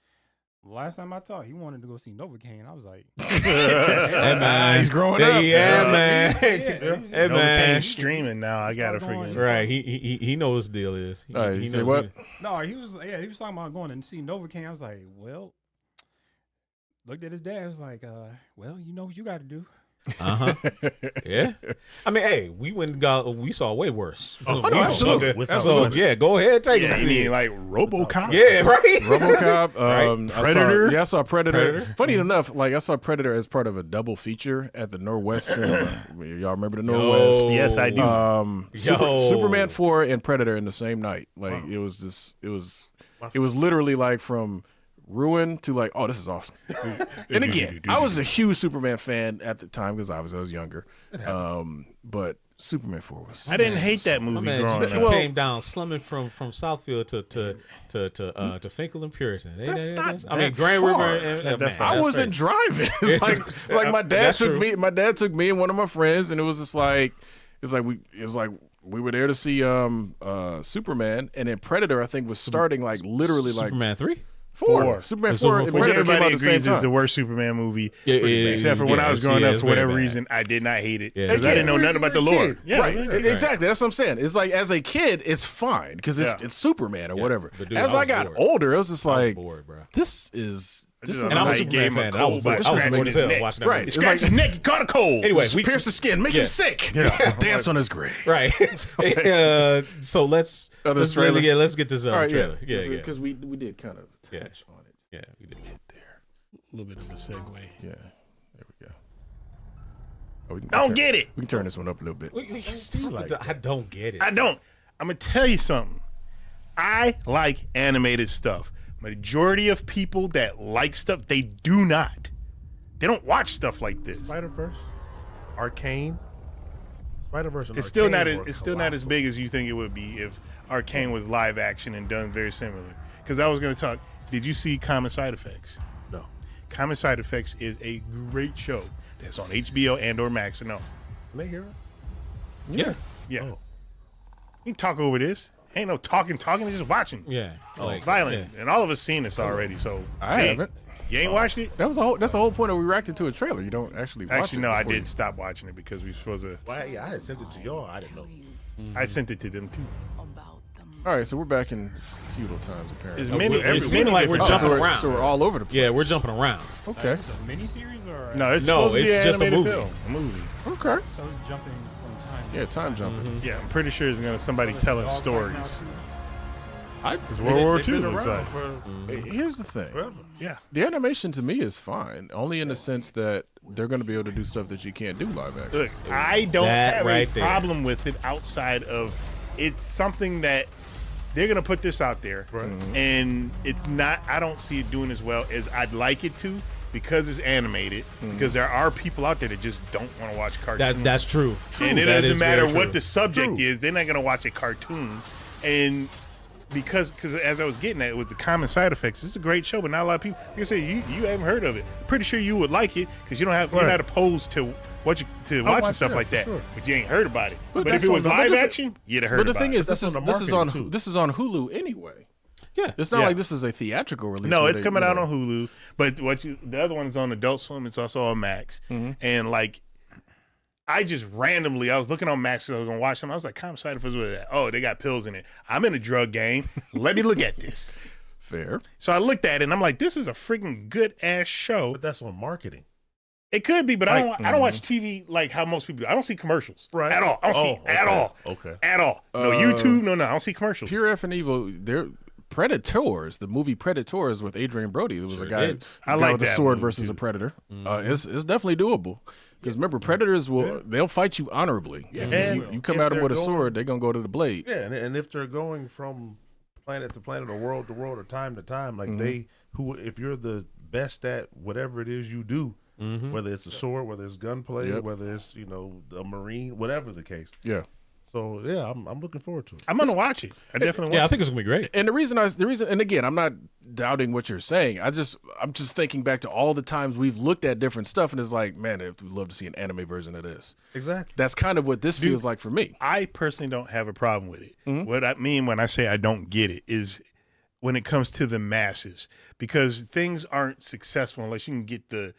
last time I talked, he wanted to go see Novocaine. I was like, Hey man, He's growing yeah, up. Yeah, man. yeah. Hey man. streaming now. I gotta Start going. freaking. Right. He knows the deal is. He, All right, you he say knows what? No, he was talking about going and see Novocaine. I was like, well, looked at his dad and was like, well, you know what you got to do. Yeah. I mean, hey, we saw way worse. no, absolutely. So yeah, go ahead, take it. I mean, like RoboCop. Yeah, right. RoboCop. Predator. I saw Predator. Funny enough, like I saw Predator as part of a double feature at the Northwest Cinema. Y'all remember the Northwest? Yes, I do. Superman 4 and Predator in the same night. Like it was literally like from ruin to like, oh, this is awesome. And again, I was a huge Superman fan at the time because I was younger. But Superman 4 was. I didn't hate that movie growing up. You came down slumming from Southfield to Finkel and Puritan. That's not I mean, Grand far. River. And I wasn't driving. It's like my dad took me. My dad took me and one of my friends, and it was just like we were there to see Superman, and then Predator I think was starting like literally like Superman 3. 4. Superman 4 and Which Predator came out everybody at the same agrees is time. the worst Superman movie. Yeah, except for when I was growing up, it's for whatever very bad. reason, I did not hate it. Yeah. Because I didn't know nothing about the lore. Yeah, Right. Exactly. That's what I'm saying. It's like as a kid, it's fine because it's Superman or whatever. But dude, as I got bored. older, it was just like, bored, bro. this is And I'm a Superman fan. I was bored as hell watching that Right. movie. It's Scratch his neck, he caught a cold. Anyway, we pierce the skin, make him sick. Dance on his grave. right. So let's trailer? let's get this trailer. Yeah, Because we did kind of touch on it. Yeah, we did get there. A little bit of a segue. Yeah. There we go. Oh, we can I don't get it. We can turn this one up a little bit. I don't get it. I don't. I'm going to tell you something. I like animated stuff. Majority of people that like stuff, they do not. They don't watch stuff like this. Spider-Verse, Arcane, Spider-Verse. It's still not as big as you think it would be if Arcane was live action and done very similar. Because I was going to talk. Did you see Common Side Effects? No. Common Side Effects is a great show that's on HBO and/or Max. No. Can they hear it? Yeah. Yeah. Oh. You can talk over this. Ain't no talking, it's just watching. Yeah. Like, Violent. And all of us seen this already, so I haven't. You ain't watched it? That's the whole point of we reacted to a trailer. You don't actually watch Actually, it. no, I before did you- stop watching it because we were supposed to. Well, yeah, I had sent it to y'all. I didn't know. I sent it to them too. All right, so we're back in feudal times apparently. It's seeming like we're jumping around. So we're all over the place. Yeah, we're jumping around. Okay. Is it a miniseries or? No, it's No, supposed to be it's an just a animated movie. film. A movie. Okay. So it's jumping from time. Yeah, time jumping. Yeah, I'm pretty sure it's gonna somebody telling stories. I Because World War They've II been looks around like. for Here's the thing. forever. Yeah. The animation to me is fine, only in the sense that they're going to be able to do stuff that you can't do live action. Look, I don't That have right a there. problem with it outside of it's something that they're gonna put this out there, Right. and it's not. I don't see it doing as well as I'd like it to because it's animated. Because there are people out there that just don't want to watch cartoons. That's true. And it That doesn't is matter very what true. the subject is, they're not gonna watch a cartoon. And because as I was getting at with the Common Side Effects, it's a great show, but not a lot of people. Like I say, you haven't heard of it. Pretty sure you would like it because you don't have. You're Right. not opposed to watching watch stuff it, like for that, sure. but you ain't heard about it. But that's if it was on the- live but the- action, you'd have heard. But the about thing it. is, this That's is on the marketing, too. this is on Hulu anyway. Yeah. It's not Yeah. like this is a theatrical release. No, where it's they, coming you out know- on Hulu, but the other one is on Adult Swim. It's also on Max, and like. I just randomly, I was looking on Max, I was gonna watch them. I was like, "Common Side Effects, what is that? Oh, they got pills in it. I'm in a drug game. Let me look at this." Fair. So I looked at it and I'm like, "This is a freaking good ass show." But that's on marketing. It could be, but I don't watch TV like how most people do. I don't see commercials Right. at all. I don't see Oh, at okay. all. Okay. At all. No YouTube. No. I don't see commercials. Pure F and Evil. They're Predators. The movie Predators with Adrian Brody. There was a guy, did. I guy like with a that sword movie, versus too. a predator. It's definitely doable. Because remember, predators they'll fight you honorably. If And you come if at them they're with a going- sword, they're gonna go to the blade. Yeah, and if they're going from planet to planet or world to world or time to time, like if you're the best at whatever it is you do, whether it's a sword, whether it's gunplay, Yep. whether it's a marine, whatever the case. Yeah. So yeah, I'm looking forward to it. I'm gonna watch it. I definitely Yeah, I watch think it's gonna be great. And the reason, and again, I'm not doubting what you're saying. I'm just thinking back to all the times we've looked at different stuff, and it's like, man, I'd love to see an anime version of this. Exactly. That's kind of what this feels like for me. I personally don't have a problem with it. What I mean when I say I don't get it is when it comes to the masses, because things aren't successful unless you can get the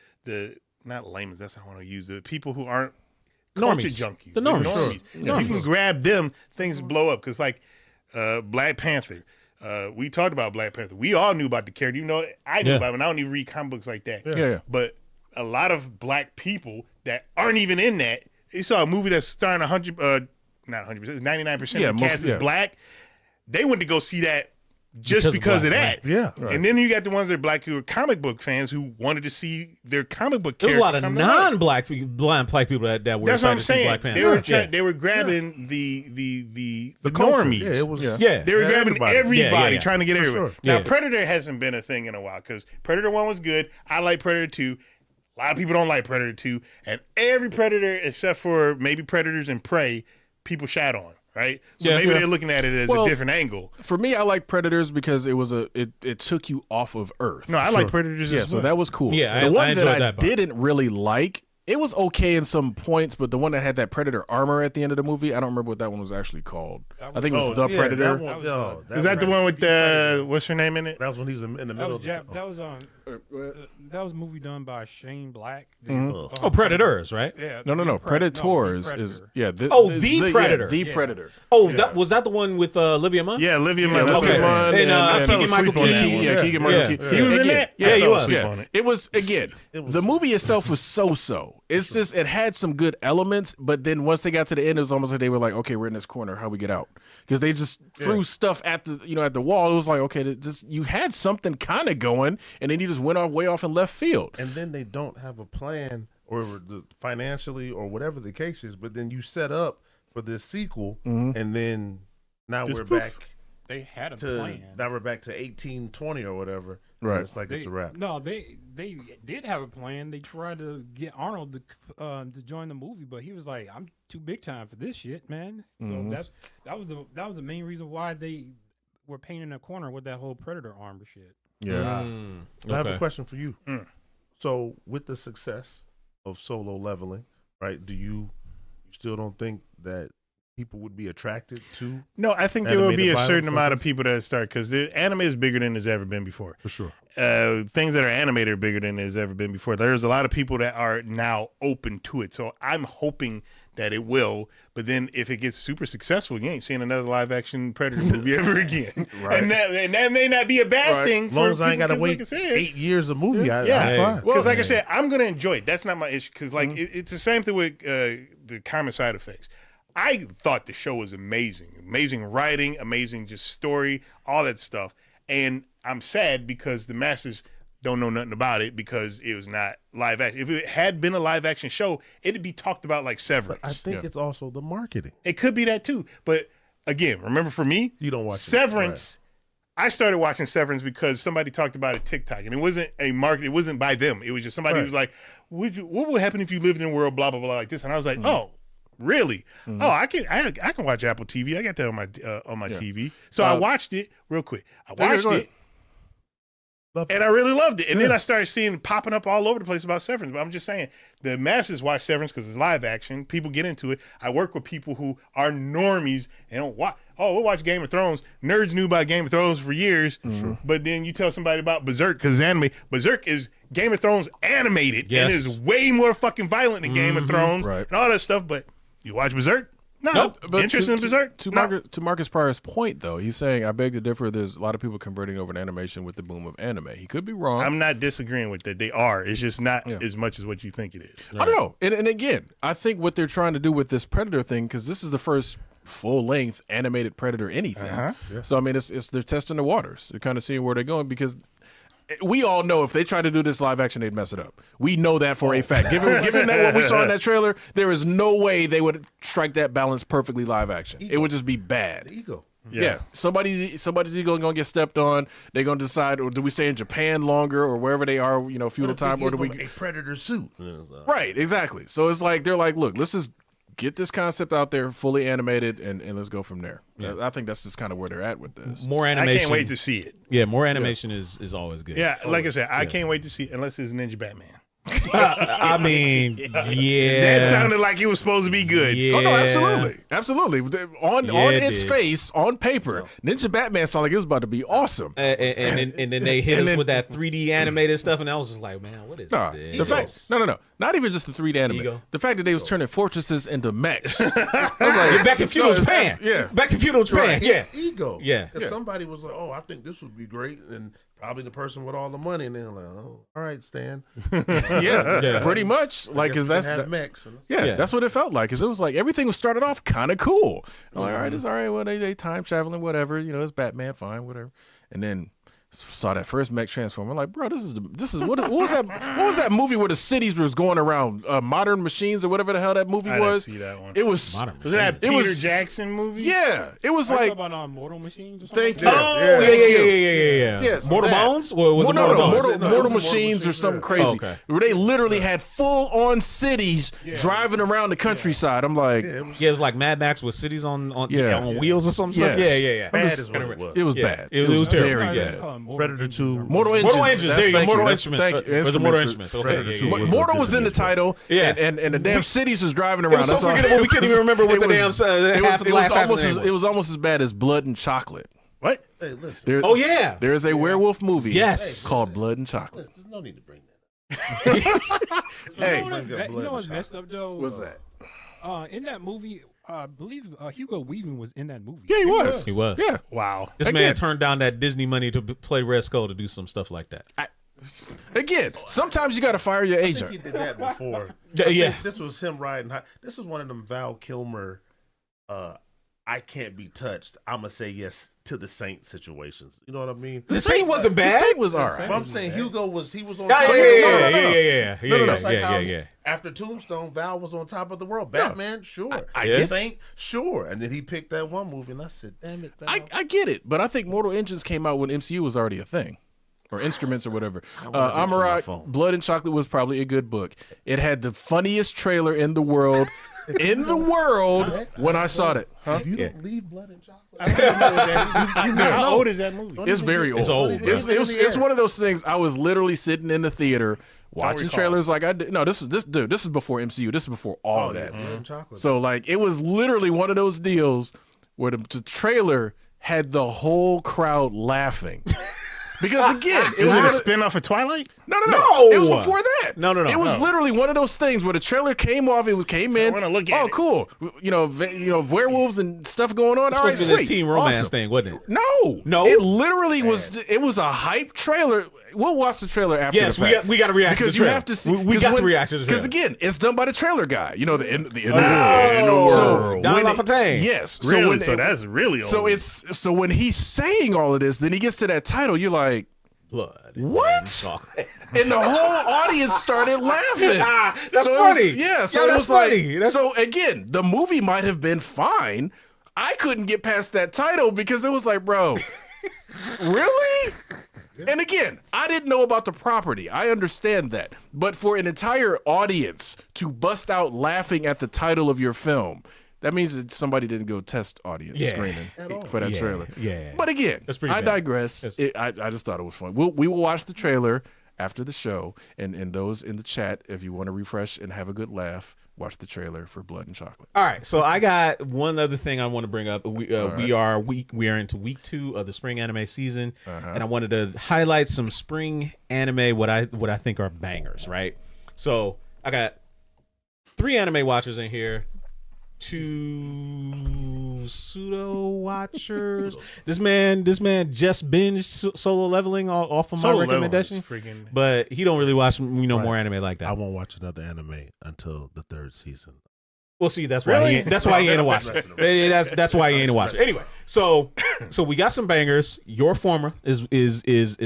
not layman's. That's not what I want to use. The people who aren't culture Normies. junkies, The normies. If you can grab them, things blow up. Because like Black Panther, We talked about Black Panther. We all knew about the character. You know, I knew about him, and I don't even read comic books like that. Yeah. But a lot of black people that aren't even in that, they saw a movie that's starring 100, not 100%, 99% of the cast is black. They went to go see that just because of that. Right. Yeah. Right. And then you got the ones that are black who are comic book fans who wanted to see their comic book There's character. a lot of non-black people, blind black people that were That's what I'm excited to see Black saying. Panther. They were grabbing the culture. normies. Yeah, it was. They were grabbing everybody, trying to get everybody. Sure. Now, Predator hasn't been a thing in a while because Predator 1 was good. I like Predator 2. A lot of people don't like Predator 2. And every Predator, except for maybe Predators and Prey, people shat on. Right, so maybe they're looking at it as a different angle. For me, I like Predators because it took you off of Earth. No, I like Predators. Yeah, so that was cool. Yeah, the one I that enjoyed I that part. didn't really like. It was okay in some points, but the one that had that Predator armor at the end of the movie, I don't remember what that one was actually called. I think it was The Predator. Is that the one with what's her name in it? That was when he's in the middle. That was a movie done by Shane Black. Oh, Predators, right? Yeah. No. Predators is The The Predator. The Predator. Oh, was that the one with Olivia Munn? Yeah, Olivia Munn. Olivia Munn and Keegan-Michael Key. Keegan-Michael Key. He was in that? Yeah, he was. It was, again, the movie itself was so-so. It's just, it had some good elements, but then once they got to the end, it was almost like they were like, okay, we're in this corner. How we get out? Because they just threw stuff at the wall. It was like, okay, you had something kind of going, and then you just went way off in left field. And then they don't have a plan or financially or whatever the case is, but then you set up for this sequel, and then now we're back. They had a plan. Now we're back to 1820 or whatever. Right. It's like it's a wrap. No, they did have a plan. They tried to get Arnold to join the movie, but he was like, "I'm too big time for this shit, man." So that was the main reason why they were painting a corner with that whole Predator armor shit. Yeah. I have a question for you. So with the success of Solo Leveling, right? You still don't think that people would be attracted to? No, I think there will be a certain amount of people that start because the anime is bigger than it's ever been before. For sure. Things that are animated are bigger than it's ever been before. There's a lot of people that are now open to it. So I'm hoping that it will. But then if it gets super successful, you ain't seeing another live action Predator movie ever again. Right. And that may not be a bad thing. As long as I ain't got to people, wait 8 years of movie, I'm fine. Because like I said, I'm going to enjoy it. That's not my issue. Because it's the same thing with the common side effects. I thought the show was amazing. Amazing writing, amazing just story, all that stuff. And I'm sad because the masses don't know nothing about it because it was not live action. If it had been a live action show, it'd be talked about like Severance. But I think it's also the marketing. It could be that too. But again, remember for me, you don't watch Severance. Right. I started watching Severance because somebody talked about it TikTok, and it wasn't a market. It wasn't by them. It was just somebody who was like, what would happen if you lived in a world, blah, blah, blah, like this. And I was like, oh, really? Oh, I can watch Apple TV. I got that on my TV. So I watched it real quick. I watched it. And I really loved it. And then I started seeing it popping up all over the place about Severance. But I'm just saying, the masses watch Severance because it's live action. People get into it. I work with people who are normies and don't watch. Oh, we'll watch Game of Thrones. Nerds knew about Game of Thrones for years. But then you tell somebody about Berserk because it's anime. Berserk is Game of Thrones animated and is way more fucking violent than Game of Thrones and all that stuff. But you watch Berserk? No, but interest in Berserk. To Marcus Pryor's point, though, he's saying, I beg to differ. There's a lot of people converting over to animation with the boom of anime. He could be wrong. I'm not disagreeing with that. They are. It's just not as much as what you think it is. I don't know. And again, I think what they're trying to do with this Predator thing, because this is the first full-length animated Predator anything. So, I mean, it's they're testing the waters. They're kind of seeing where they're going because we all know if they try to do this live action, they'd mess it up. We know that for a fact. Given that what we saw in that trailer, there is no way they would strike that balance perfectly live action. It would just be bad. The ego. Yeah. Somebody's ego gonna get stepped on. They're gonna decide, or do we stay in Japan longer or wherever they are, a few at a time, or do we a Predator suit? Right, exactly. So it's like they're like, look, let's just get this concept out there, fully animated, and let's go from there. I think that's just kind of where they're at with this. More animation. I can't wait to see it. Yeah, more animation is always good. Yeah, like I said, I can't wait to see it unless it's Ninja Batman. I mean, yeah. That sounded like it was supposed to be good. Yeah. Oh no, absolutely. On its face, on paper, Ninja Batman sounded like it was about to be awesome. And then they hit us with that 3D animated stuff, and I was just like, man, what is this? The fact, no, not even just the 3D anime. Ego. The fact that they was turning fortresses into mechs. I was like, You're back in feudal Japan. Yeah, Back in feudal Japan. Yeah. It's ego. Yeah. Because somebody was like, oh, I think this would be great. And probably the person with all the money. And they're like, oh, all right, Stan. yeah, pretty much. Like, cause that's mechs. that's what it felt like. Cause it was like everything was started off kind of cool. I'm like, all right, it's all right. Well, they time traveling, whatever. You know, it's Batman, fine, whatever. And then saw that first mech transform. I'm like, bro, this is what was that? What was that movie where the cities was going around modern machines or whatever the hell that movie was? Didn't see that one. It was Was that Peter Jackson movie? Yeah, it was Like like about Mortal Machines or something. thank you. Oh, yeah. Yes, Mortal that. Bones? Or was it No, Mortal Bones? Mortal Mortal Machines or Machines, something yeah. crazy. Oh, okay. Where they literally had full on cities driving around the countryside. I'm like, Yeah, it was like Mad Max with cities on wheels or something. Yes. Yeah. Bad is what it was. it was Yeah. bad. It was terrible. very Yeah. bad. Predator 2. Mortal Engines. There you go. Thank Mortal That's- Instruments. thank you. Was it Mortal Instruments. Instruments? Okay. Predator 2 Mortal was in the title, Yeah. and the damn cities was driving It around. was so That's all- forgettable. We couldn't even remember what the damn it was almost as bad as Blood and Chocolate. What? Hey, listen. There- Oh yeah. there is a werewolf movie. Yes. called Blood and Chocolate. There's no need to bring that Hey, You know what's messed up though? what's that? In that movie, I believe Hugo Weaving was in that movie. Yeah, he was. He was. Yeah. Wow. This Again. man turned down that Disney money to play Red Skull to do some stuff like that. Again, sometimes you got to fire your I think he agent. did that before. Yeah. This was him riding high. This is one of them Val Kilmer, I can't be touched. I'm going to say yes to the Saint situations. You know what I mean? The Saint wasn't The bad. Saint was all right. But I'm saying Hugo was on Yeah, top of the world. yeah. After Tombstone, Val was on top of the world. Batman, sure. Yeah. Saint, sure. And then he picked that one movie, and I said, damn it, Val. I get it, but I think Mortal Engines came out when MCU was already a thing. Or Instruments or whatever. Amarat, Blood and Chocolate was probably a good book. It had the funniest trailer in the world. When I saw it. Huh? If you don't leave Blood and Chocolate. How old is that movie? It's very old. It's old. It's one of those things. I was literally sitting in the theater watching recall. trailers like I did. No, this is before MCU. This is before all of that. Blood and Chocolate. So like it was literally one of those deals where the trailer had the whole crowd laughing. Because again, it Was was it a one of- spin-off of Twilight? No. No! It was before that. No. It was literally one of those things where the trailer came off. It came in. I wanna look at oh, it. cool. You know, werewolves and stuff going on. It's All right, supposed to be sweet. this teen romance Awesome. thing, wasn't it? No. No? It literally was. It was a hype trailer. We'll watch the trailer after. Yes, the fact. we got to react because to the you trailer. have to see. We got to react to the trailer. Because again, it's done by the trailer guy. You know, the end Oh, world. so, Don when it- LaFontaine. Yes. Really? when So that's really old. So when he's saying all of this, then he gets to that title. You're like, Blood. what? And the whole audience started laughing. That's so funny. It was, yeah, so Yo, it that's was like, funny. That's- so again, the movie might have been fine. I couldn't get past that title because it was like, bro, really? And again, I didn't know about the property. I understand that. But for an entire audience to bust out laughing at the title of your film, that means that somebody didn't go test audience screening for that trailer. Yeah. But again, That's pretty I bad. digress. I just thought it was fun. We will watch the trailer after the show, and those in the chat, if you want to refresh and have a good laugh, watch the trailer for Blood and Chocolate. All right, so I got one other thing I want to bring up. We are into week 2 of the spring anime season, and I wanted to highlight some spring anime what I think are bangers. Right, so I got 3 anime watchers in here, 2 pseudo watchers. This man just binged Solo Leveling off of my Solo Leveling recommendation, is freaking- but he don't really watch more anime like that. I won't watch another anime until the 3rd season. Well, see, that's why he ain't a watcher. That's why he ain't a watcher. Anyway, so we got some bangers. Your Former is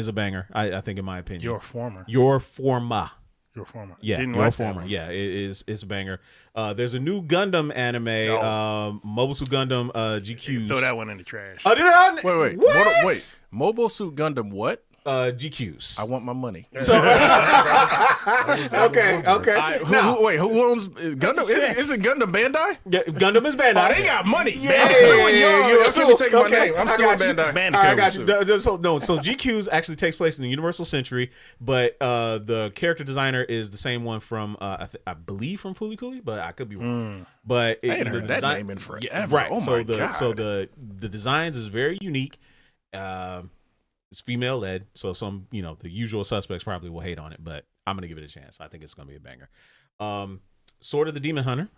a banger. I think, in my opinion. Your former. Your Forma. Your former. Yeah, Didn't Your watch that Former. one. Yeah, it's a banger. There's a new Gundam anime, Mobile Suit Gundam GQuuuX. Throw that one in the trash. Oh, did I? Wait. What? Wait. Mobile Suit Gundam what? GQuuuX. I want my money. So okay. Who owns Gundam? Is it Gundam Bandai? Yeah, Gundam is Bandai. Oh, they got money. Yeah, I'm suing y'all. you're Y'all can't be taking my name. I'm suing Bandai. Bandicoot. I got you. So GQuuuX actually takes place in the Universal Century, but the character designer is the same one from I believe from Fooly Cooly, but I could be wrong. But I ain't heard that name in forever. Yeah, right. Oh my God. So the designs is very unique. It's female led, so some the usual suspects probably will hate on it, but I'm gonna give it a chance. I think it's gonna be a banger. Sword of the Demon Hunter,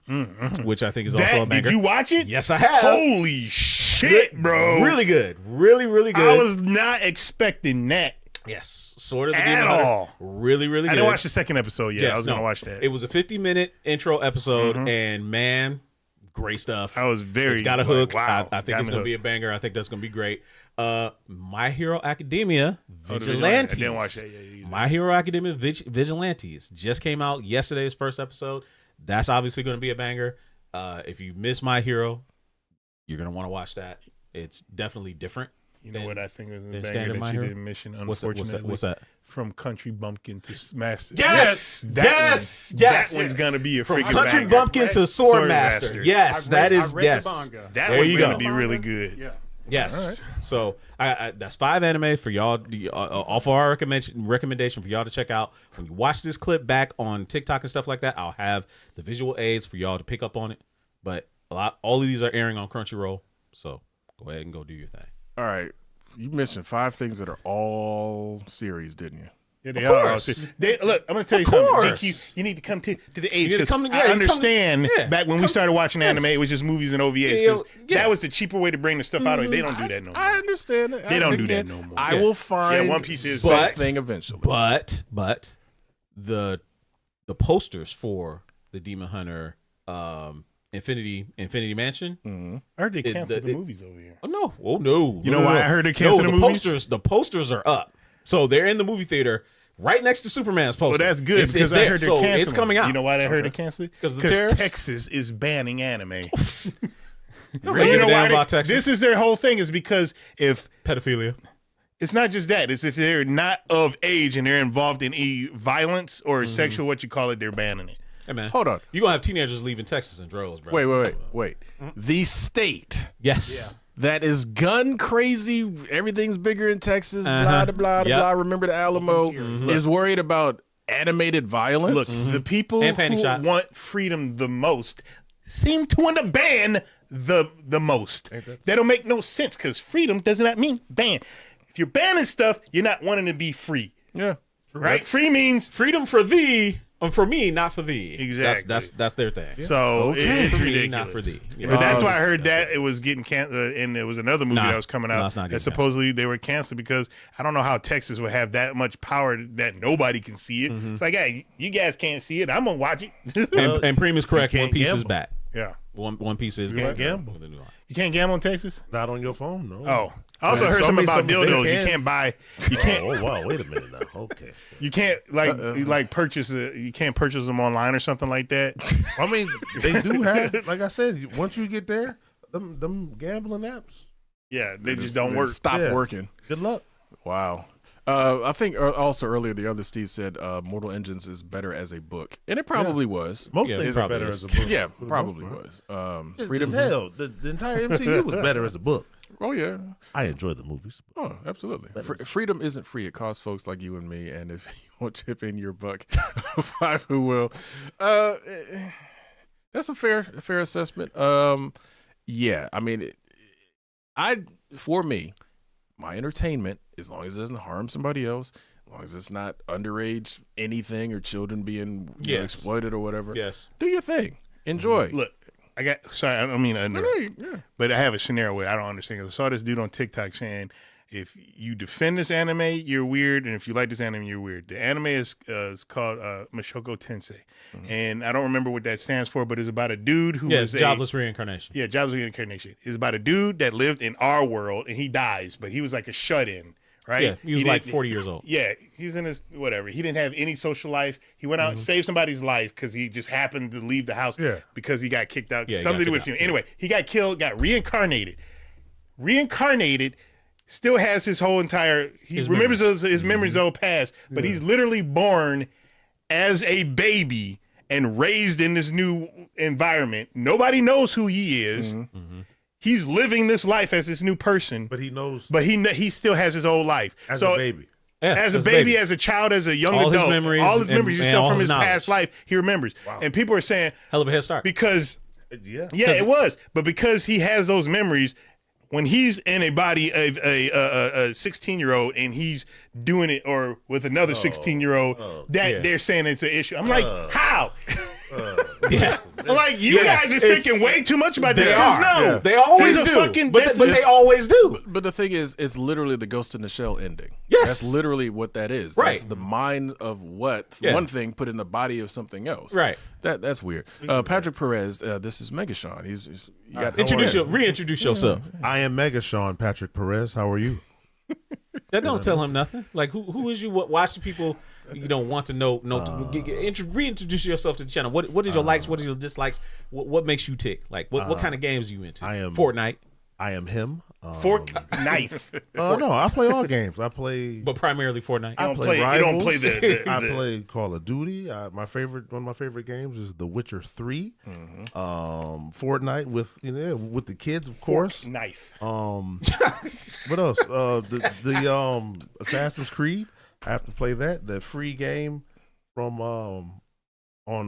which I think is also a banger. Did you watch it? Yes, I have. Holy shit, bro! Really good, really good. I was not expecting that. Yes, Sword of the At Demon Hunter. all. Really good. I didn't watch the second episode yet. Yes, I was gonna watch that. It was a 50-minute intro episode, and man, great stuff. I was very. It's got a hook. Wow, I think it's gonna be a banger. I think that's gonna be great. My Hero Academia Vigilantes. I didn't watch that yet either. My Hero Academia Vigilantes just came out yesterday's first episode. That's obviously going to be a banger. If you miss My Hero, you're going to want to watch that. It's definitely different. You know what I think is a banger standard that My you Hero? didn't mention, What's unfortunately? that? From Country Bumpkin to Master. Yes! That one's going to be a freaking Country banger. Bumpkin to Swordmaster. Yes, I read yes. the manga. That There one's you going to go. be really good. Yeah. Yes. All right. So that's 5 anime for y'all. Off our recommendation for y'all to check out. When you watch this clip back on TikTok and stuff like that, I'll have the visual aids for y'all to pick up on it. But all of these are airing on Crunchyroll, so go ahead and go do your thing. All right. You mentioned 5 things that are all series, didn't you? Yeah, they Of are. course. Look, I'm going to tell you course. something. GQ, you need to come to the age. You need to 'cause come I understand yeah. back when we started watching anime, it was just movies and OVAs. Yeah, 'Cause yeah. that was the cheaper way to bring the stuff out of it. They don't do that no more. I understand it. They don't do that no more. I will find One Piece is something eventually. But the posters for the Demon Hunter Infinity Mansion. I heard they canceled the it- movies over here. Oh no. You know why I heard they canceled the movies? The posters are up. So they're in the movie theater right next to Superman's poster. Well, that's good It's because I there. heard they're So canceling. it's coming out. You know why they heard they canceled it? Because the tariffs? Texas is banning anime. Really? You know Damn why about Texas. this is their whole thing is because if Pedophilia. it's not just that, it's if they're not of age and they're involved in violence or sexual, what you call it, they're banning it. Hey man, Hold on. You're gonna have teenagers leaving Texas in droves, bro. Wait. The state Yes. that is gun crazy, everything's bigger in Texas, Uh-huh. blah, Yep. blah. Remember the Alamo is worried about animated violence. Look, the people And panty who shots. want freedom the most seem to want to ban the most. That don't make no sense because freedom does not mean ban. If you're banning stuff, you're not wanting to be free, Yeah. right? Free means Freedom for thee, for me, not for thee. Exactly. That's their thing. so Okay. it's For me, ridiculous. not for thee. Yeah. But that's why I heard that it was getting canceled, and there was another movie Nah. that was coming No, out it's not that getting supposedly they were canceled because I don't know how Texas would have that much power that nobody can see it. It's like, hey, you guys can't see it. I'm gonna watch it. And Preem is correct. You One can't Piece is gamble. back. yeah, One Piece is You back. can't gamble. you can't gamble in Texas. Not on your phone, no. Oh, I also heard something about dildos. You can't buy. You can't. Oh wow! Wait a minute now. Okay. You can't purchase. You can't purchase them online or something like that. I mean, they do have. Like I said, once you get there, them gambling apps. Yeah, they just don't work. Stop Yeah. working. Good luck. Wow. I think also earlier the other Steve said Mortal Engines is better as a book, and it probably was. Most Yeah, things it are probably better is. as a book. Yeah, for the probably most part. was. Freedom. Hell, the entire MCU was better as a book. Oh yeah. I enjoy the movies. Oh, absolutely. Freedom isn't free. It costs folks like you and me. And if you won't chip in your buck, 5 who will. That's a fair assessment. Yeah. I mean, for me, my entertainment, as long as it doesn't harm somebody else, as long as it's not underage anything or children being exploited or whatever. Yes. Do your thing. Enjoy. Look, sorry, I don't mean to interrupt. Yeah. But I have a scenario where I don't understand. 'Cause I saw this dude on TikTok saying, if you defend this anime, you're weird, and if you like this anime, you're weird. The anime is called Mashoko Tensei, and I don't remember what that stands for, but it's about a dude who is Jobless Reincarnation. Yeah, Jobless Reincarnation. It's about a dude that lived in our world, and he dies, but he was like a shut-in, right? Yeah, he was like didn't- 40 years old. Yeah, he's in his whatever. He didn't have any social life. He went out and saved somebody's life because he just happened to leave the house because he got kicked out. Yeah, he Something to got do with kicked him. Anyway, he got killed, got reincarnated, still has his whole entire. He remembers his memories of old past, but he's literally born as a baby and raised in this new environment. Nobody knows who he is. He's living this life as this new person, but he knows. But he still has his old life As a baby. Yeah, as a baby, as a child, as a young adult, all his memories and still all from his his past life, he remembers. Wow. And people are saying, hell of a head start. Because, yeah, it was. But because he has those memories, when he's in a body of a 16-year-old and he's doing it, or with another 16-year-old, they're saying it's an issue. I'm like, how? I'm like, you guys are thinking way too much about this. No, they always do. But they always do. But the thing is, it's literally the Ghost in the Shell ending. Yes, that's literally what that is. Right, that's the mind of one thing put in the body of something else. Right. That's weird. Patrick Perez, this is Megashaun. He's you got reintroduce yourself. I am Megashaun, Patrick Perez. How are you? That don't tell him nothing. Like who is you? Why should people want to know? Reintroduce yourself to the channel. What are your likes? What are your dislikes? What makes you tick? Like what kind of games are you into? I am Fortnite. I am him. Knife. No, I play all games. I play, but primarily Fortnite. You don't play the I play Call of Duty. One of my favorite games is The Witcher 3. Fortnite with the kids, of course. Knife. What else? The Assassin's Creed. I have to play that. The free game from on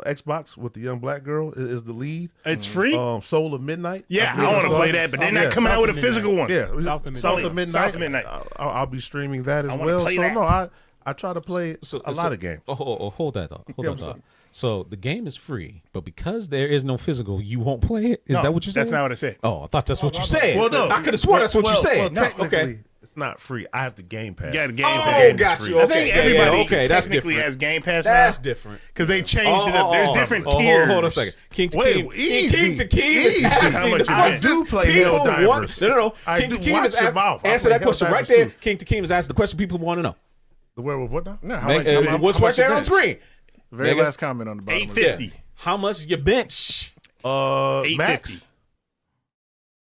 Xbox with the young black girl is the lead. It's free. Soul of Midnight. Yeah, I want to play that, but they're not coming out with a physical one. Yeah, South of Midnight. I'll be streaming that as well. So no, I try to play a lot of games. Hold that thought. Hold that thought. So the game is free, but because there is no physical, you won't play it. Is that what you said? That's not what I said. Oh, I thought that's what you said. Well, no, I could have sworn that's what you said. Well, technically, it's not free. I have the Game Pass. You got the Game Pass. Got you. I think everybody that's technically different. has Game Pass now. That's different because they changed it up. There's different tiers. Hold on a second. King to King is asking. I do play Helldivers. No. King to King is asking. Answer that question right there. King to King is asking the question people want to know. The werewolf what now? No, what's right there on screen? Very last comment on the bottom. $850. How much is your bench? Max.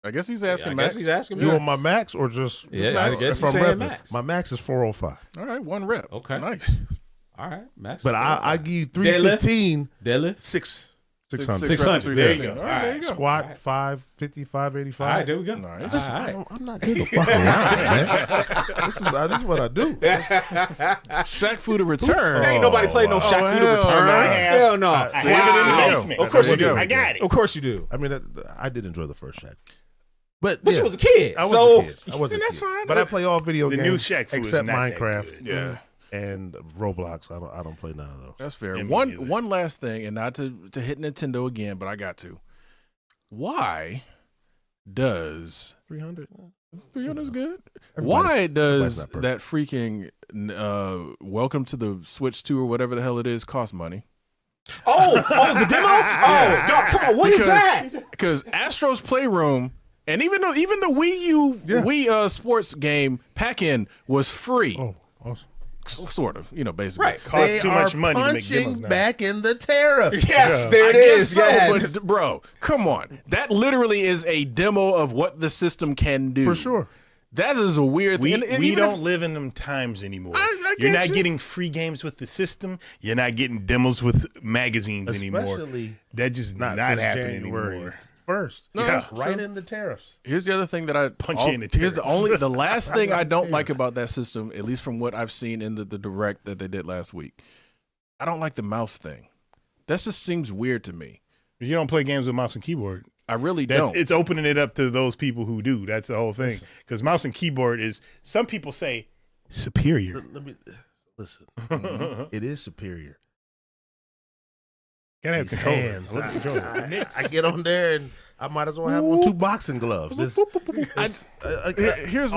I guess he's asking Max. Max. He's asking You want my max or just I max? guess If he's I'm saying repping, max. my max is 405. All right, one rep. Okay, nice. All right, Max. But I give you 315. Daily 600. 600. There you go. All right. There you go. Squat 550, 585. All right, there we go. Nice. I'm not getting the fuck around, man. This is what I do. Shaq Fu to return. Ain't nobody played no Shaq Fu to return. Hell no. I have it in the basement. Of course you do. I got it. Of course you do. I mean, I did enjoy the first Shaq. But you was a kid. I was a kid. I was a that's kid. fine. But I play all video games. The new Shaq Fu is except not Minecraft. Yeah. And Roblox. I don't play none of those. That's fair. One last thing, and not to hit Nintendo again, but I got to. Why does 300? 300 is good? Everybody's- Why does not perfect. that freaking Welcome to the Switch 2 or whatever the hell it is cost money? Oh, the demo? Oh, dog, come on, what is that? Because Astro's Playroom, and even the Wii U Wii sports game pack-in was free. Oh, awesome. Sort of, basically. Right. Costs too much money to make demos now. back in the tariff. Yes, there it I guess is. so, Yes. but bro, come on. That literally is a demo of what the system can do. For sure. That is a weird thing. And We even don't live in them times anymore. I You're get not you. getting free games with the system. You're not getting demos with magazines anymore. Especially That just not since happening January anymore. 1st. Yeah. Right in the tariffs. Here's the other thing that I Punch you in the Here's tariff. the last thing I don't like about that system, at least from what I've seen in the direct that they did last week. I don't like the mouse thing. That just seems weird to me. You don't play games with mouse and keyboard. I really don't. It's opening it up to those people who do. That's the whole thing. Because mouse and keyboard is, some people say, superior. Let me listen. It is superior. Gotta have These control. hands, I get on there and I might as well have on 2 boxing gloves. Here's all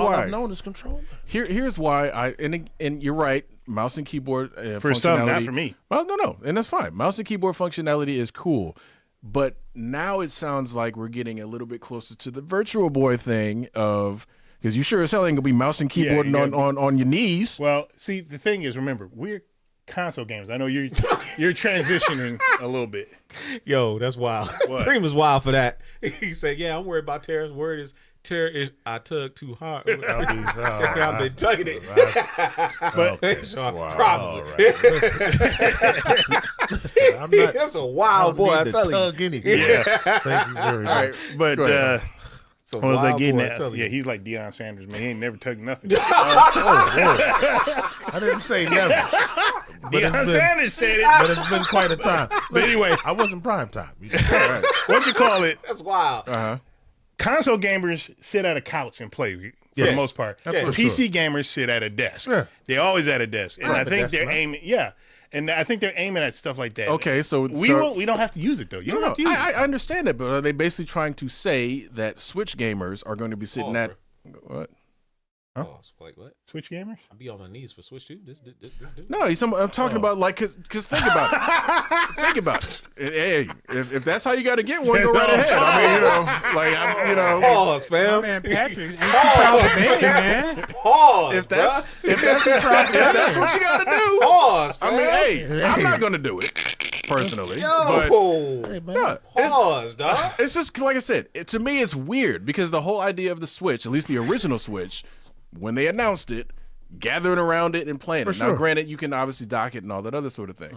why. I've known is control. Here's why and you're right. Mouse and keyboard For some, not functionality- for me. Well, no, and that's fine. Mouse and keyboard functionality is cool, but now it sounds like we're getting a little bit closer to the Virtual Boy thing of, because you sure as hell ain't gonna be mouse and keyboard on your knees. Well, see, the thing is, remember, we're console games. I know you're transitioning a little bit. Yo, that's wild. What? Cream is wild for that. He said, "Yeah, I'm worried about tariffs. Word is Terry, if I tug too hard, I've I've been tugging it. But Probably. Listen, I'm not. That's a wild boy. I tell you. Tug anything. Yeah. Thank you very much. But It's a what was I wild getting boy, I at? tell you. Yeah, he's like Deion Sanders, man. He ain't never tugged nothing. I didn't say never. Deion Sanders said it. But it's been quite a time. But anyway, I wasn't prime time. what you call it? That's wild. Console gamers sit at a couch and play for the most part. Yeah. PC gamers sit at a desk. Yeah. They're always at a desk, and I think they're aiming. Yeah, and I think they're aiming at stuff like that. Okay, so we don't have to use it though. You don't have to use it. I understand it, but are they basically trying to say that Switch gamers are going to be sitting at what? Huh? Oh, like what? Switch gamers? I'd be on my knees for Switch too. This dude. No, I'm talking about like, cause think about it. Think about it. Hey, if that's how you got to get one, go right ahead. I mean, Pause, My fam. man Patrick ain't too proud of baby, man. Pause. if that's what you got to do, Pause, I fam. mean, hey, I'm not going to do it personally. But no, Pause, dog. it's just like I said. To me, it's weird because the whole idea of the Switch, at least the original Switch, when they announced it, gathering around it and playing it. Now, granted, you can obviously dock it and all that other sort of thing.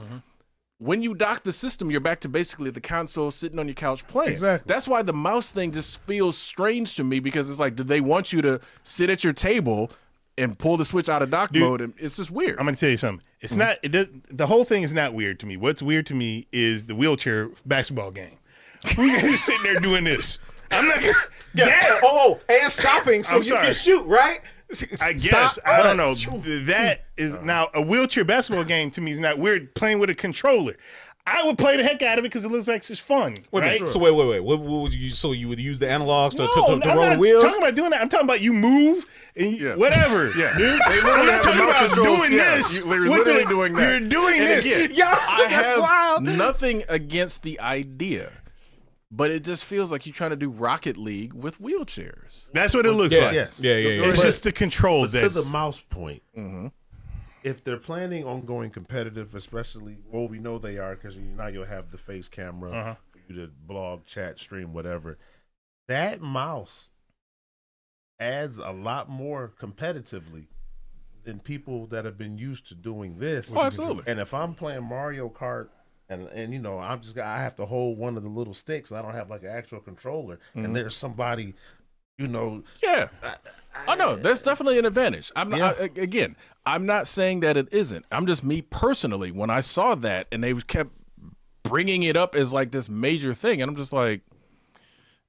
When you dock the system, you're back to basically the console sitting on your couch playing. Exactly. That's why the mouse thing just feels strange to me because it's like, do they want you to sit at your table and pull the Switch out of dock mode? And it's just weird. I'm going to tell you something. It's not. The whole thing is not weird to me. What's weird to me is the wheelchair basketball game. Who's just sitting there doing this? I'm not. And stopping so I'm you sorry. can shoot, right? I guess I don't know. That is now a wheelchair basketball game to me is not weird. Playing with a controller, I would play the heck out of it because it looks like it's fun. Right? So wait. What would you? So you would use the analogs to I'm roll the not wheels? talking about doing that. I'm talking about you move and whatever. Yeah. Dude. They literally I'm not have talking mouse about controls. doing Yeah, this. you're literally doing that. You're doing And this. again, Yeah, I that's have wild. nothing against the idea, but it just feels like you're trying to do Rocket League with wheelchairs. That's what it looks Yeah. like. Yes. Yeah. It's just the controls. To That's the mouse point, if they're planning on going competitive, especially, well, we know they are because now you'll have the face camera for you to blog, chat, stream, whatever. That mouse adds a lot more competitively than people that have been used to doing this. Oh, absolutely. And if I'm playing Mario Kart and you know, I have to hold one of the little sticks. I don't have like an actual controller, and there's somebody, you know. Yeah. I know that's definitely an advantage. I'm not again. I'm not saying that it isn't. I'm just me personally. When I saw that and they kept bringing it up as like this major thing, and I'm just like,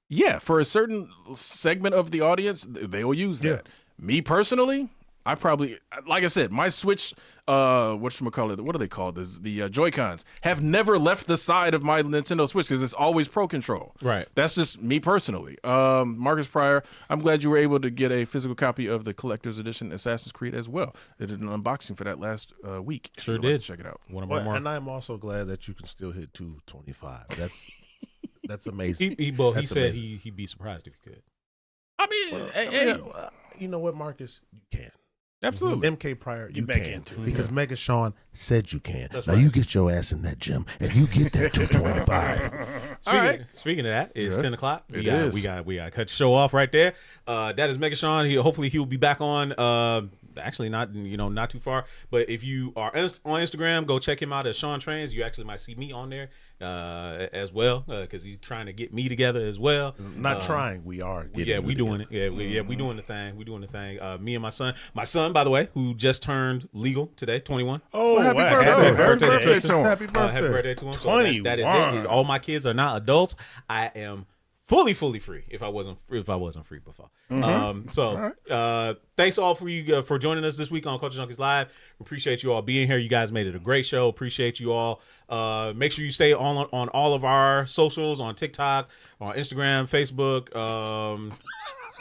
yeah, for a certain segment of the audience, they will use that. Me personally, I probably, like I said, my Switch, whatchamacallit, what are they called? The Joy-Cons have never left the side of my Nintendo Switch because it's always Pro Control. Right. That's just me personally. Marcus Pryor, I'm glad you were able to get a physical copy of the Collector's Edition Assassin's Creed as well. They did an unboxing for that last week. Sure If you'd like did. to check it out. One of our more. And I'm also glad that you can still hit 225. That's amazing. He That's said amazing. he'd be surprised if he could. I mean, You know what, Marcus? You can. absolutely. MK Pryor, you back can. into it. Because Megashaun said you can. That's Now right. you get your ass in that gym and you get that 225. Speaking of that, it's 10 o'clock. We is. got to cut the show off right there. That is Megashaun. Hopefully he'll be back on. Actually, not too far. But if you are on Instagram, go check him out at Sean Trains. You actually might see me on there as well because he's trying to get me together as well. Not trying, we are. We doing it. Yeah, we doing the thing. We doing the thing. Me and my son. My son, by the way, who just turned legal today, 21. Oh, happy wow. birthday. Happy birthday Tristan. to him. Happy birthday. Happy birthday to him. So that is 21. it. All my kids are not adults. I am fully free. If I wasn't free before. Thanks all for you for joining us this week on Culture Junkies Live. We appreciate you all being here. You guys made it a great show. Appreciate you all. Make sure you stay on all of our socials on TikTok, on Instagram, Facebook,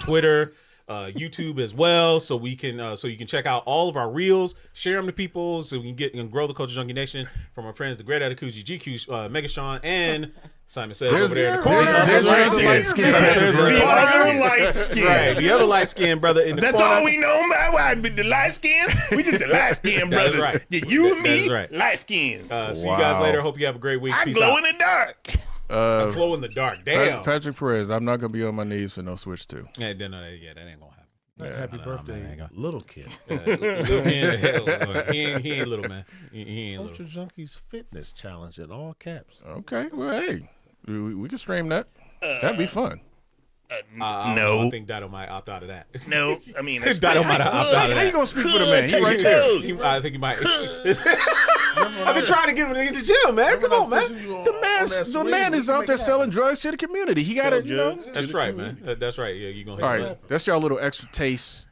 Twitter. YouTube as well, so you can check out all of our reels, share them to people, so we can get and grow the Culture Junkie Nation from our friends, the Great Atakuji, GQ, Megashaun, and Simon Says over there in the corner. There's the other light skin. The other light skin. Right, the other light skinned brother in the That's corner. all we know about why the light skin. We just the light skin brothers. right. Yeah, you and That is me, right. light skins. See you guys later. Hope you have a great week. I Peace glow out. in the dark. Glow in the dark. Damn. Patrick Perez, I'm not gonna be on my knees for no Switch 2. Yeah, that ain't gonna happen. Happy birthday, little kid. Little kid, he ain't little, man. He ain't Ultra little. Junkies Fitness Challenge in all caps. Okay, well, hey, we can stream that. That'd be fun. I think Dotto might opt out of that. No, I mean, Dotto might opt out of How you that. gonna speak for the man? He right there. I think he might. I've been trying to get him to the gym, man. Come on, man. The man is out there selling drugs to the community. He got it, you know. That's right, man. That's right. Yeah, you gonna. All right, that's y'all little extra taste.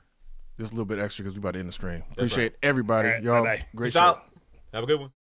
Just a little bit extra because we about to end the stream. Appreciate everybody, right, y'all. bye-bye. Great Peace show. out. Have a good one.